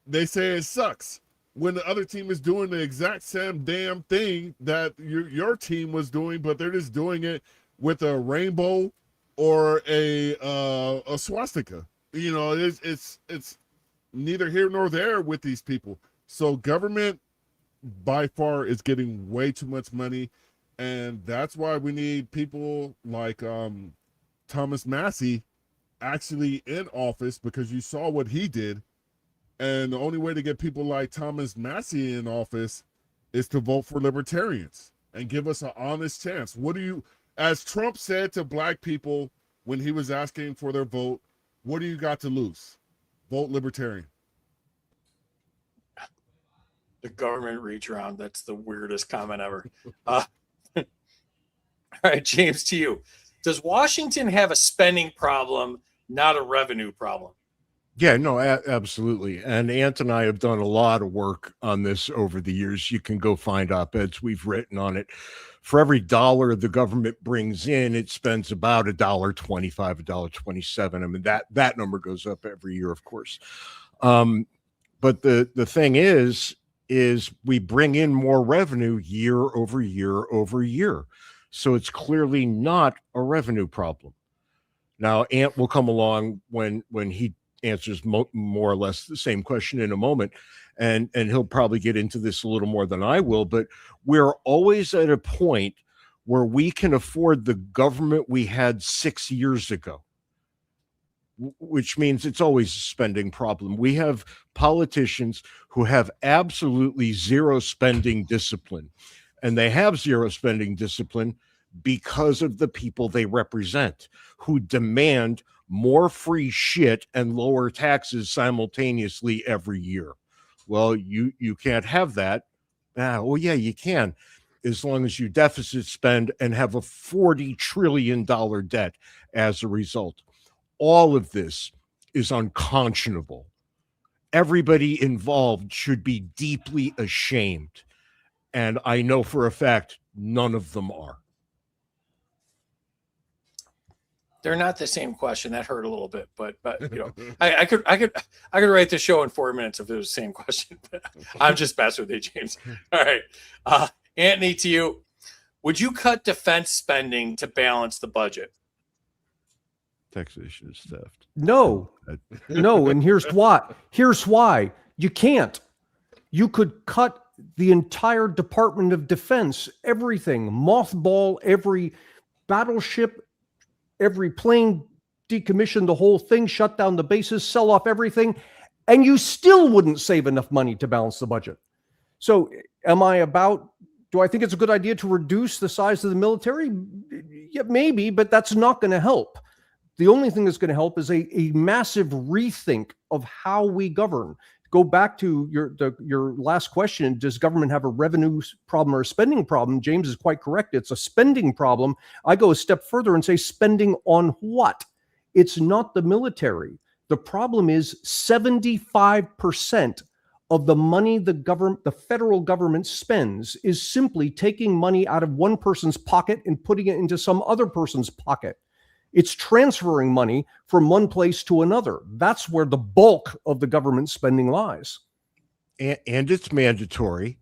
[SPEAKER 4] they say it sucks. When the other team is doing the exact same damn thing that your team was doing, but they're just doing it with a rainbow or a swastika. It's neither here nor there with these people. So government, by far, is getting way too much money, and that's why we need people like Thomas Massie actually in office, because you saw what he did, and the only way to get people like Thomas Massie in office is to vote for libertarians and give us an honest chance. As Trump said to black people when he was asking for their vote, what do you got to lose? Vote libertarian.
[SPEAKER 3] The government reach around. That's the weirdest comment ever. All right, James, to you. Does Washington have a spending problem, not a revenue problem?
[SPEAKER 5] Yeah, no, absolutely. And Ant and I have done a lot of work on this over the years. You can go find op-eds we've written on it. For every dollar the government brings in, it spends about $1.25, $1.27. I mean, that number goes up every year, of course. But the thing is we bring in more revenue year over year over year. So it's clearly not a revenue problem. Now, Ant will come along when he answers more or less the same question in a moment, and he'll probably get into this a little more than I will, but we're always at a point where we can afford the government we had 6 years ago, which means it's always a spending problem. We have politicians who have absolutely zero spending discipline, and they have zero spending discipline because of the people they represent, who demand more free shit and lower taxes simultaneously every year. Well, you can't have that. Well, yeah, you can, as long as you deficit spend and have a $40 trillion debt as a result. All of this is unconscionable. everybody involved should be deeply ashamed. And I know for a fact none of them are.
[SPEAKER 3] They're not the same question. That hurt a little bit, but you know, I could write the show in 4 minutes if it was the same question. I'm just messing with you, James. All right, Antony, to you. Would you cut defense spending to balance the budget?
[SPEAKER 5] Taxation is theft.
[SPEAKER 6] No, no, and here's why. Here's why. You can't. You could cut the entire Department of Defense, everything, mothball every battleship, every plane, decommission the whole thing, shut down the bases, sell off everything, and you still wouldn't save enough money to balance the budget. So do I think it's a good idea to reduce the size of the military? Yeah, maybe, but that's not going to help. The only thing that's going to help is a massive rethink of how we govern. Go back to your last question. Does government have a revenue problem or a spending problem? James is quite correct. It's a spending problem. I go a step further and say spending on what? It's not the military. The problem is 75% of the money the federal government spends is simply taking money out of one person's pocket and putting it into some other person's pocket. It's transferring money from one place to another. That's where the bulk of the government spending lies.
[SPEAKER 5] And it's mandatory.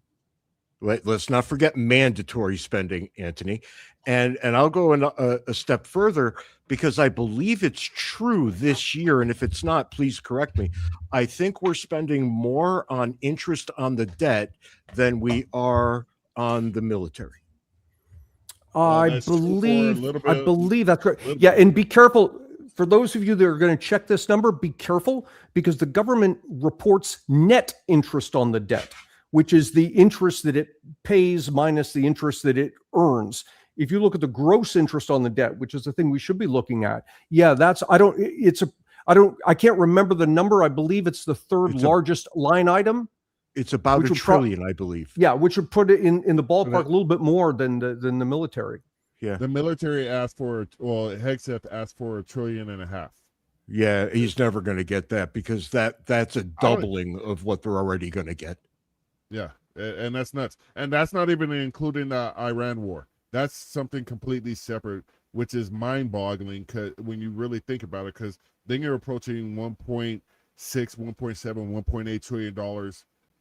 [SPEAKER 5] Let's not forget mandatory spending, Antony. And I'll go a step further, because I believe it's true this year. And if it's not, please correct me. I think we're spending more on interest on the debt than we are on the military.
[SPEAKER 6] I believe that's correct. Yeah, and be careful. For those of you that are going to check this number, be careful, because the government reports net interest on the debt, which is the interest that it pays minus the interest that it earns. If you look at the gross interest on the debt, which is the thing we should be looking at, yeah, I can't remember the number. I believe it's the third largest line item.
[SPEAKER 5] It's about $1 trillion, I believe.
[SPEAKER 6] Yeah, which would put it in the ballpark a little bit more than the military.
[SPEAKER 5] Yeah,
[SPEAKER 4] the military asked for, Hegseth asked for $1.5 trillion.
[SPEAKER 5] Yeah, he's never going to get that, because that's a doubling of what they're already going to get.
[SPEAKER 4] Yeah, and that's nuts. And that's not even including the Iran war. That's something completely separate, which is mind-boggling when you really think about it, because then you're approaching 1.6, 1.7, $1.8 trillion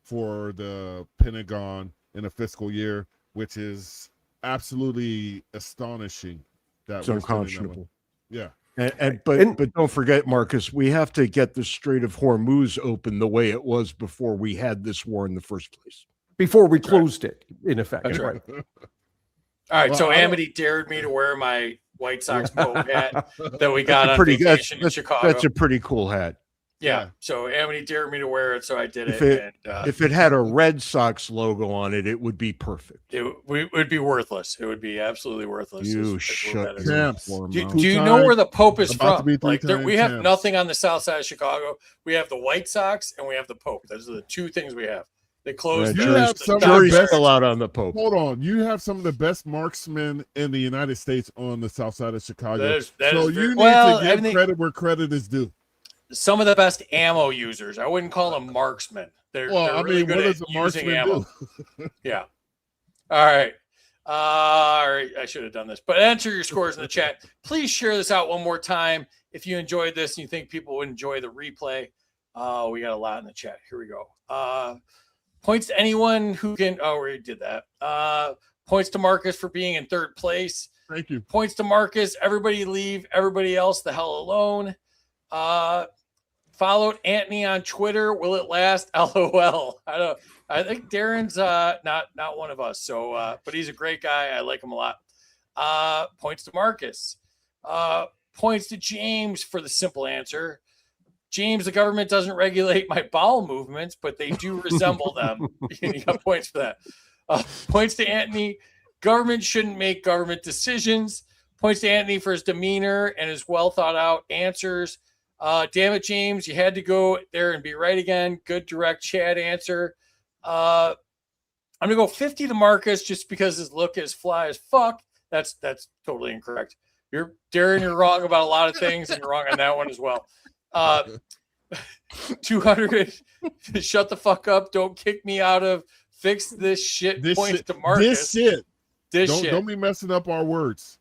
[SPEAKER 4] for the Pentagon in a fiscal year, which is absolutely astonishing.
[SPEAKER 5] It's unconscionable.
[SPEAKER 4] Yeah.
[SPEAKER 5] But don't forget, Marcus, we have to get the Strait of Hormuz open the way it was before we had this war in the first place.
[SPEAKER 6] Before we closed it, in effect.
[SPEAKER 3] That's right. All right, so Amity dared me to wear my White Sox Pope hat that we got on vacation in Chicago.
[SPEAKER 5] That's a pretty cool hat.
[SPEAKER 3] Yeah. So Amity dared me to wear it, so I did
[SPEAKER 5] If it had a Red Sox logo on it, it would be perfect.
[SPEAKER 3] It would be worthless. It would be absolutely worthless.
[SPEAKER 5] You shut your
[SPEAKER 4] Champs.
[SPEAKER 3] Do you know where the Pope is from? Like we have
[SPEAKER 4] champs.
[SPEAKER 3] nothing on the south side of Chicago. We have the White Sox and we have the Pope. Those are the two things we have. They closed.
[SPEAKER 4] You have some of the
[SPEAKER 5] Jury's
[SPEAKER 4] best.
[SPEAKER 5] still out on the Pope.
[SPEAKER 4] Hold on, you have some of the best marksmen in the United States on the south side of Chicago. So you need to give credit where credit is due.
[SPEAKER 3] Some of the best ammo users. I wouldn't call them marksmen. They're really good at using ammo. Yeah. All right. I should have done this, but enter your scores in the chat. Please share this out one more time if you enjoyed this and you think people would enjoy the replay. We got a lot in the chat. Here we go. Points to anyone who can. Oh, we did that. Points to Marcus for being in third place.
[SPEAKER 4] Thank you.
[SPEAKER 3] Points to Marcus. Everybody leave everybody else the hell alone. Followed Antony on Twitter. Will it last? LOL. I think Darren's not one of us. So, but he's a great guy. I like him a lot. Points to Marcus. Points to James for the simple answer. James, the government doesn't regulate my bowel movements, but they do resemble them. You got points for that. Points to Antony. Government shouldn't make government decisions. Points to Antony for his demeanor and his well thought out answers. Damn it, James, you had to go there and be right again. Good direct chat answer. I'm gonna go 50 to Marcus just because his look is fly as fuck. That's totally incorrect. Darren, you're wrong about a lot of things, and you're wrong on that one as well. 200. Shut the fuck up. Don't kick me out of. Fix this shit.
[SPEAKER 4] This
[SPEAKER 3] Points
[SPEAKER 4] shit.
[SPEAKER 3] to Marcus.
[SPEAKER 4] This
[SPEAKER 3] Shit.
[SPEAKER 4] don't be messing up our words.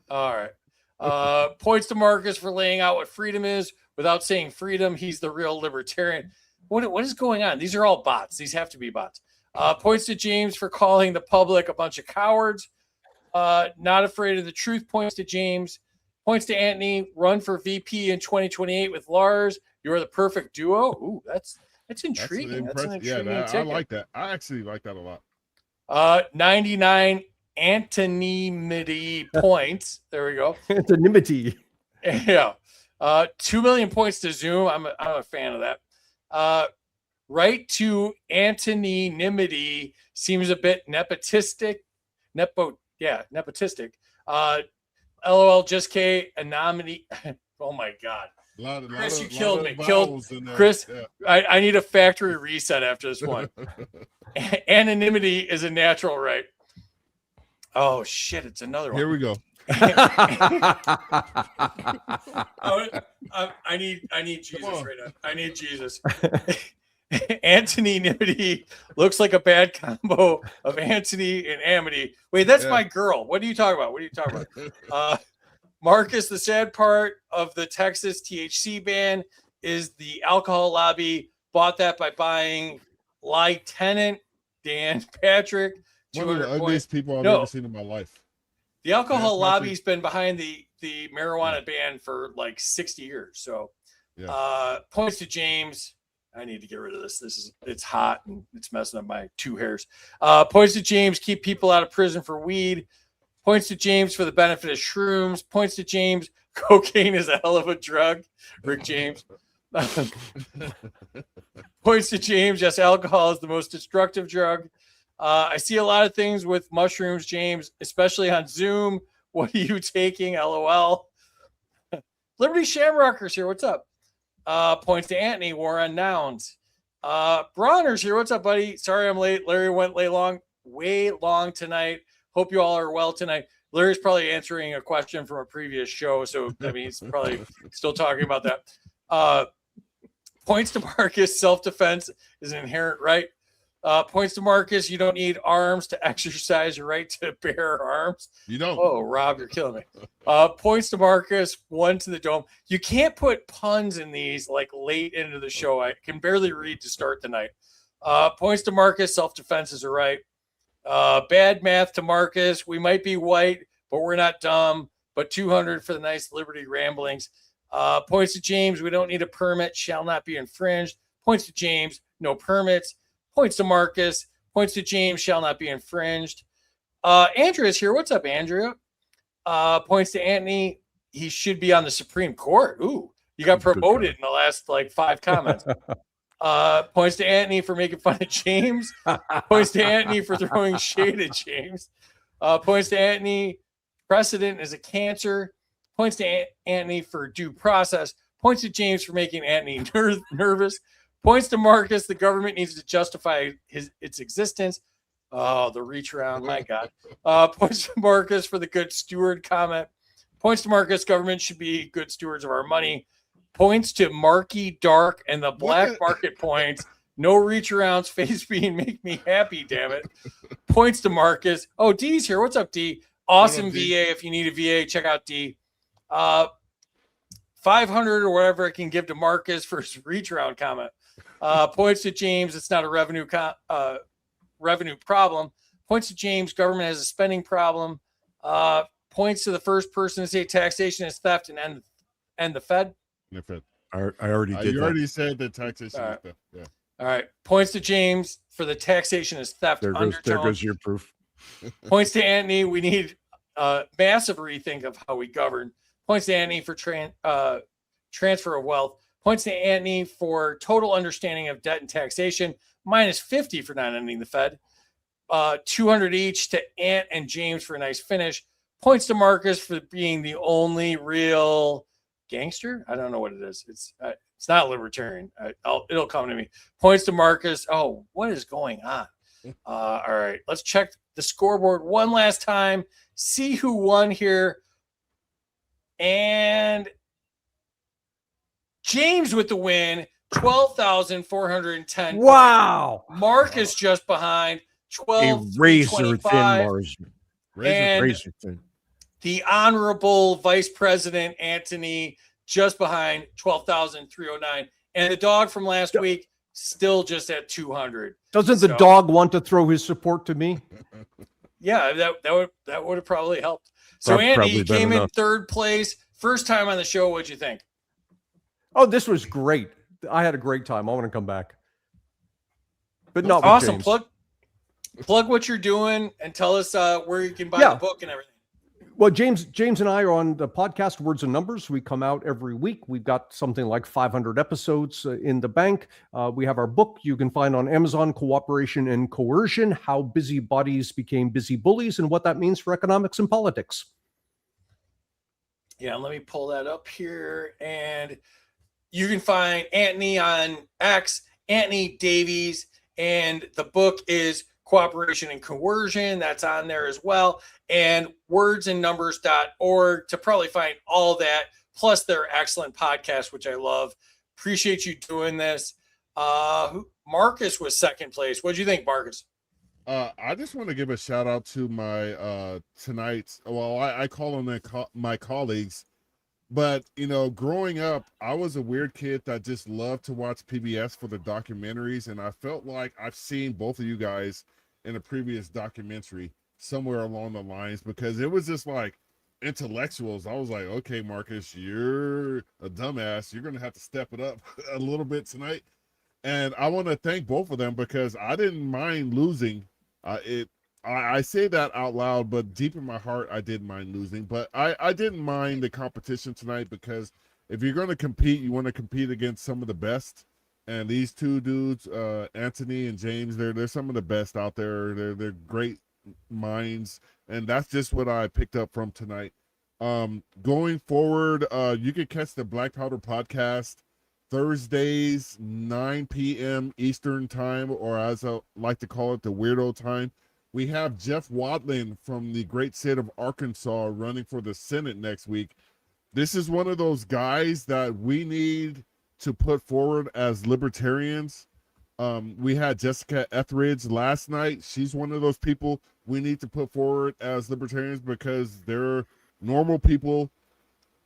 [SPEAKER 3] All right. Points to Marcus for laying out what freedom is without saying freedom. He's the real libertarian. What is going on? These are all bots. These have to be bots. Points to James for calling the public a bunch of cowards. Not afraid of the truth. Points to James. Points to Antony. Run for VP in 2028 with Lars. You are the perfect duo. Ooh, that's intriguing. That's an intriguing
[SPEAKER 4] I
[SPEAKER 3] ticket.
[SPEAKER 4] like that. I actually like that a lot.
[SPEAKER 3] 99 antonymity points. There we go.
[SPEAKER 6] Anonymity.
[SPEAKER 3] Yeah. 2 million points to Zoom. I'm a fan of that. Right to antonymity seems a bit nepotistic. Nepotistic. LOL, just K, anonymity. Oh my God. Chris, you killed me. Chris, yeah. I need a factory reset after this one. Anonymity is a natural right. Oh shit, it's another one.
[SPEAKER 4] Here we go.
[SPEAKER 3] I need Jesus right now. I need Jesus. Antonymity looks like a bad combo of Antony and Amity. Wait, that's my girl. What are you talking about? Marcus, the sad part of the Texas THC ban is the alcohol lobby bought that by buying Lieutenant Dan Patrick.
[SPEAKER 4] One of the ugliest people I've ever seen in my life.
[SPEAKER 3] The alcohol lobby's been behind the marijuana ban for like 60 years. So points to James. I need to get rid of this. It's hot and it's messing up my 2 hairs. Points to James, keep people out of prison for weed. Points to James for the benefit of shrooms. Points to James, cocaine is a hell of a drug. Rick James. Points to James, yes, alcohol is the most destructive drug. I see a lot of things with mushrooms, James, especially on Zoom. What are you taking? LOL. Liberty Shamrockers here. What's up? Points to Antony, war on nouns. Bronner's here. What's up, buddy? Sorry I'm late. Larry went way long tonight. Hope you all are well tonight. Larry's probably answering a question from a previous show, so I mean he's probably still talking about that. Points to Marcus, self-defense is an inherent right. Points to Marcus, you don't need arms to exercise your right to bear arms.
[SPEAKER 4] You don't.
[SPEAKER 3] Oh, Rob, you're killing me. Points to Marcus, 1 to the dome. You can't put puns in these like late into the show. I can barely read to start the night. Points to Marcus, self-defense is a right. Bad math to Marcus. We might be white, but we're not dumb. But 200 for the nice Liberty ramblings. Points to James. We don't need a permit. Shall not be infringed. Points to James. No permits. Points to Marcus. Points to James. Shall not be infringed. Andrea's here. What's up, Andrea? Points to Antony. He should be on the Supreme Court. Ooh, you got promoted in the last like 5 comments. Points to Antony for making fun of James. Points to Antony for throwing shade at James. Points to Antony. Precedent is a cancer. Points to Antony for due process. Points to James for making Antony nervous. Points to Marcus. The government needs to justify its existence. Oh, the reach around. My God. Points to Marcus for the good steward comment. Points to Marcus. Government should be good stewards of our money. Points to Marky Dark and the black market points. No reach arounds. Face being make me happy, damn it. Points to Marcus. Oh, D's here. What's up, D? Awesome VA. If you need a VA, check out D. 500 or whatever I can give to Marcus for his reach around comment. Points to James. It's not a revenue problem. Points to James. Government has a spending problem. Points to the first person to say taxation is theft and end the Fed.
[SPEAKER 5] I already did.
[SPEAKER 4] You already said that taxation is theft. Yeah.
[SPEAKER 3] All right. Points to James for the taxation is theft.
[SPEAKER 5] There goes your proof.
[SPEAKER 3] Points to Antony. We need a massive rethink of how we govern. Points to Antony for transfer of wealth. Points to Antony for total understanding of debt and taxation. -50 for not ending the Fed. 200 each to Ant and James for a nice finish. Points to Marcus for being the only real gangster. I don't know what it is. It's not libertarian. It'll come to me. Points to Marcus. Oh, what is going on? All right, let's check the scoreboard one last time. See who won here. And James with the win. 12,410.
[SPEAKER 6] Wow.
[SPEAKER 3] Marcus just behind,
[SPEAKER 5] A
[SPEAKER 3] 12,325.
[SPEAKER 5] razor thin margin.
[SPEAKER 3] And
[SPEAKER 5] Razor thin.
[SPEAKER 3] the Honorable Vice President Antony just behind, 12,309. And the dog from last week still just at 200.
[SPEAKER 6] Doesn't the dog want to throw his support to me?
[SPEAKER 3] Yeah, that would have probably helped. So Andy, you came in third place. First time on the show. What'd you think?
[SPEAKER 6] Oh, this was great. I had a great time. I want to come back. But not with
[SPEAKER 3] awesome.
[SPEAKER 6] James.
[SPEAKER 3] Plug what you're doing and tell us where you can buy the book and everything.
[SPEAKER 6] Well, James and I are on the podcast Words and Numbers. We come out every week. We've got something like 500 episodes in the bank. We have our book you can find on Amazon, Cooperation and Coercion, How Busybodies Became Busy Bullies and What That Means for Economics and Politics.
[SPEAKER 3] Yeah, let me pull that up here. And you can find Antony on X, Anton Davies, and the book is Cooperation and Coercion. That's on there as well. And wordsandnumbers.org to probably find all that, plus their excellent podcast, which I love. Appreciate you doing this. Marcus was second place. What do you think, Marcus?
[SPEAKER 4] I just want to give a shout out to my tonight's, well, I call them my colleagues, but growing up, I was a weird kid that just loved to watch PBS for the documentaries, and I felt like I've seen both of you guys in a previous documentary somewhere along the lines, because it was just like intellectuals. I was like, okay, Marcus, you're a dumbass. You're going to have to step it up a little bit tonight. And I want to thank both of them, because I didn't mind losing. I say that out loud, but deep in my heart, I did mind losing. But I didn't mind the competition tonight, because if you're going to compete, you want to compete against some of the best. And these two dudes, Antony and James, they're some of the best out there. They're great minds, and that's just what I picked up from tonight. Going forward, you can catch the Black Powder podcast Thursdays, 9 p.m. Eastern time, or as I like to call it, the weirdo time. We have Jeff Wadlin from the great state of Arkansas running for the Senate next week. This is one of those guys that we need to put forward as libertarians. We had Jessica Etheridge last night. She's one of those people we need to put forward as libertarians, because they're normal people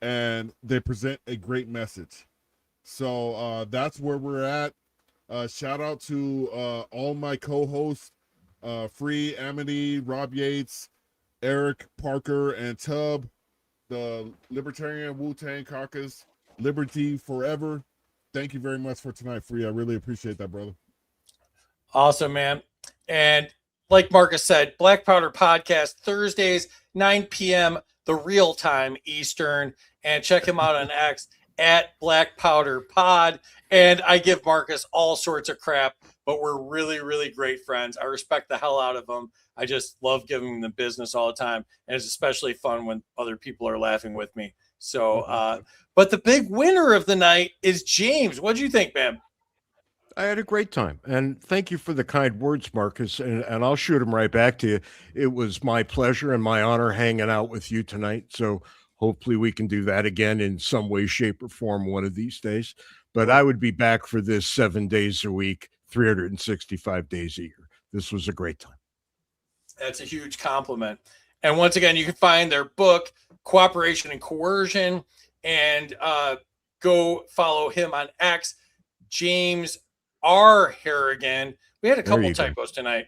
[SPEAKER 4] and they present a great message. So that's where we're at. Shout out to all my co-hosts, Free, Amity, Rob Yates, Eric, Parker, and Tub, the Libertarian Wu-Tang Caucus, Liberty Forever. Thank you very much for tonight, Free. I really appreciate that, brother.
[SPEAKER 3] Awesome, man. And like Marcus said, Black Powder podcast Thursdays, 9 p.m. the real time Eastern, and check him out on X at Black Powder Pod. And I give Marcus all sorts of crap, but we're really, really great friends. I respect the hell out of him. I just love giving him the business all the time. And it's especially fun when other people are laughing with me. So, but the big winner of the night is James. What do you think, man?
[SPEAKER 5] I had a great time, and thank you for the kind words, Marcus, and I'll shoot them right back to you. It was my pleasure and my honor hanging out with you tonight, so hopefully we can do that again in some way, shape, or form one of these days. But I would be back for this 7 days a week, 365 days a year. This was a great time.
[SPEAKER 3] That's a huge compliment. And once again, you can find their book, Cooperation and Coercion, and go follow him on X, James R. Harrigan. We had a couple typos tonight.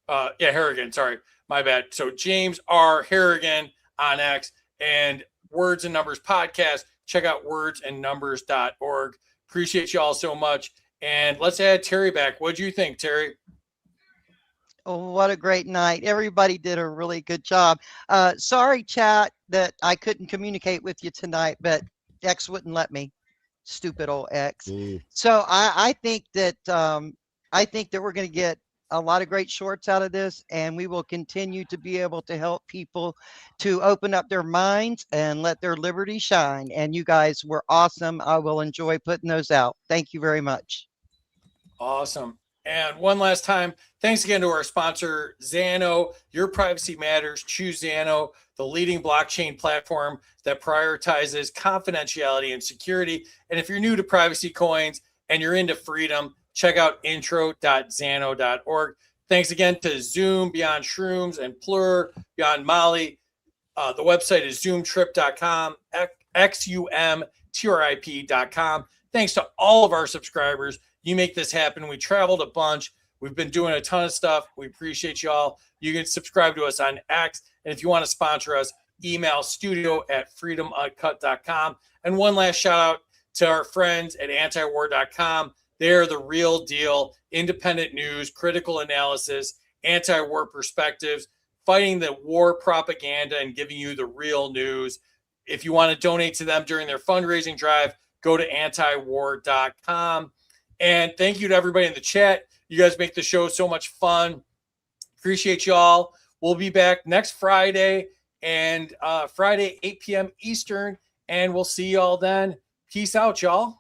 [SPEAKER 3] Harrigan, sorry, my bad. So James R. Harrigan on X, and Words and Numbers podcast. Check out wordsandnumbers.org. Appreciate you all so much. And let's add Terry back. What do you think, Terry?
[SPEAKER 7] Oh, what a great night. Everybody did a really good job. Sorry, chat, that I couldn't communicate with you tonight, but X wouldn't let me. Stupid old X. So I think that we're going to get a lot of great shorts out of this, and we will continue to be able to help people to open up their minds and let their liberty shine. And you guys were awesome. I will enjoy putting those out. Thank you very much.
[SPEAKER 3] Awesome. And one last time, thanks again to our sponsor, Xano. Your privacy matters. Choose Xano, the leading blockchain platform that prioritizes confidentiality and security. And if you're new to privacy coins and you're into freedom, check out intro.xano.org. Thanks again to Zoom, Beyond Shrooms, and Plur, Beyond Molly. The website is zoomtrip.com, xumtrip.com. Thanks to all of our subscribers. You make this happen. We traveled a bunch. We've been doing a ton of stuff. We appreciate y'all. You can subscribe to us on X. And if you want to sponsor us, email studio@freedomuncut.com. And one last shout out to our friends at antiwar.com. They're the real deal. Independent news, critical analysis, anti-war perspectives, fighting the war propaganda and giving you the real news. If you want to donate to them during their fundraising drive, go to antiwar.com. And thank you to everybody in the chat. You guys make the show so much fun. Appreciate y'all. We'll be back next Friday and Friday, 8 p.m. Eastern. And we'll see y'all then. Peace out, y'all.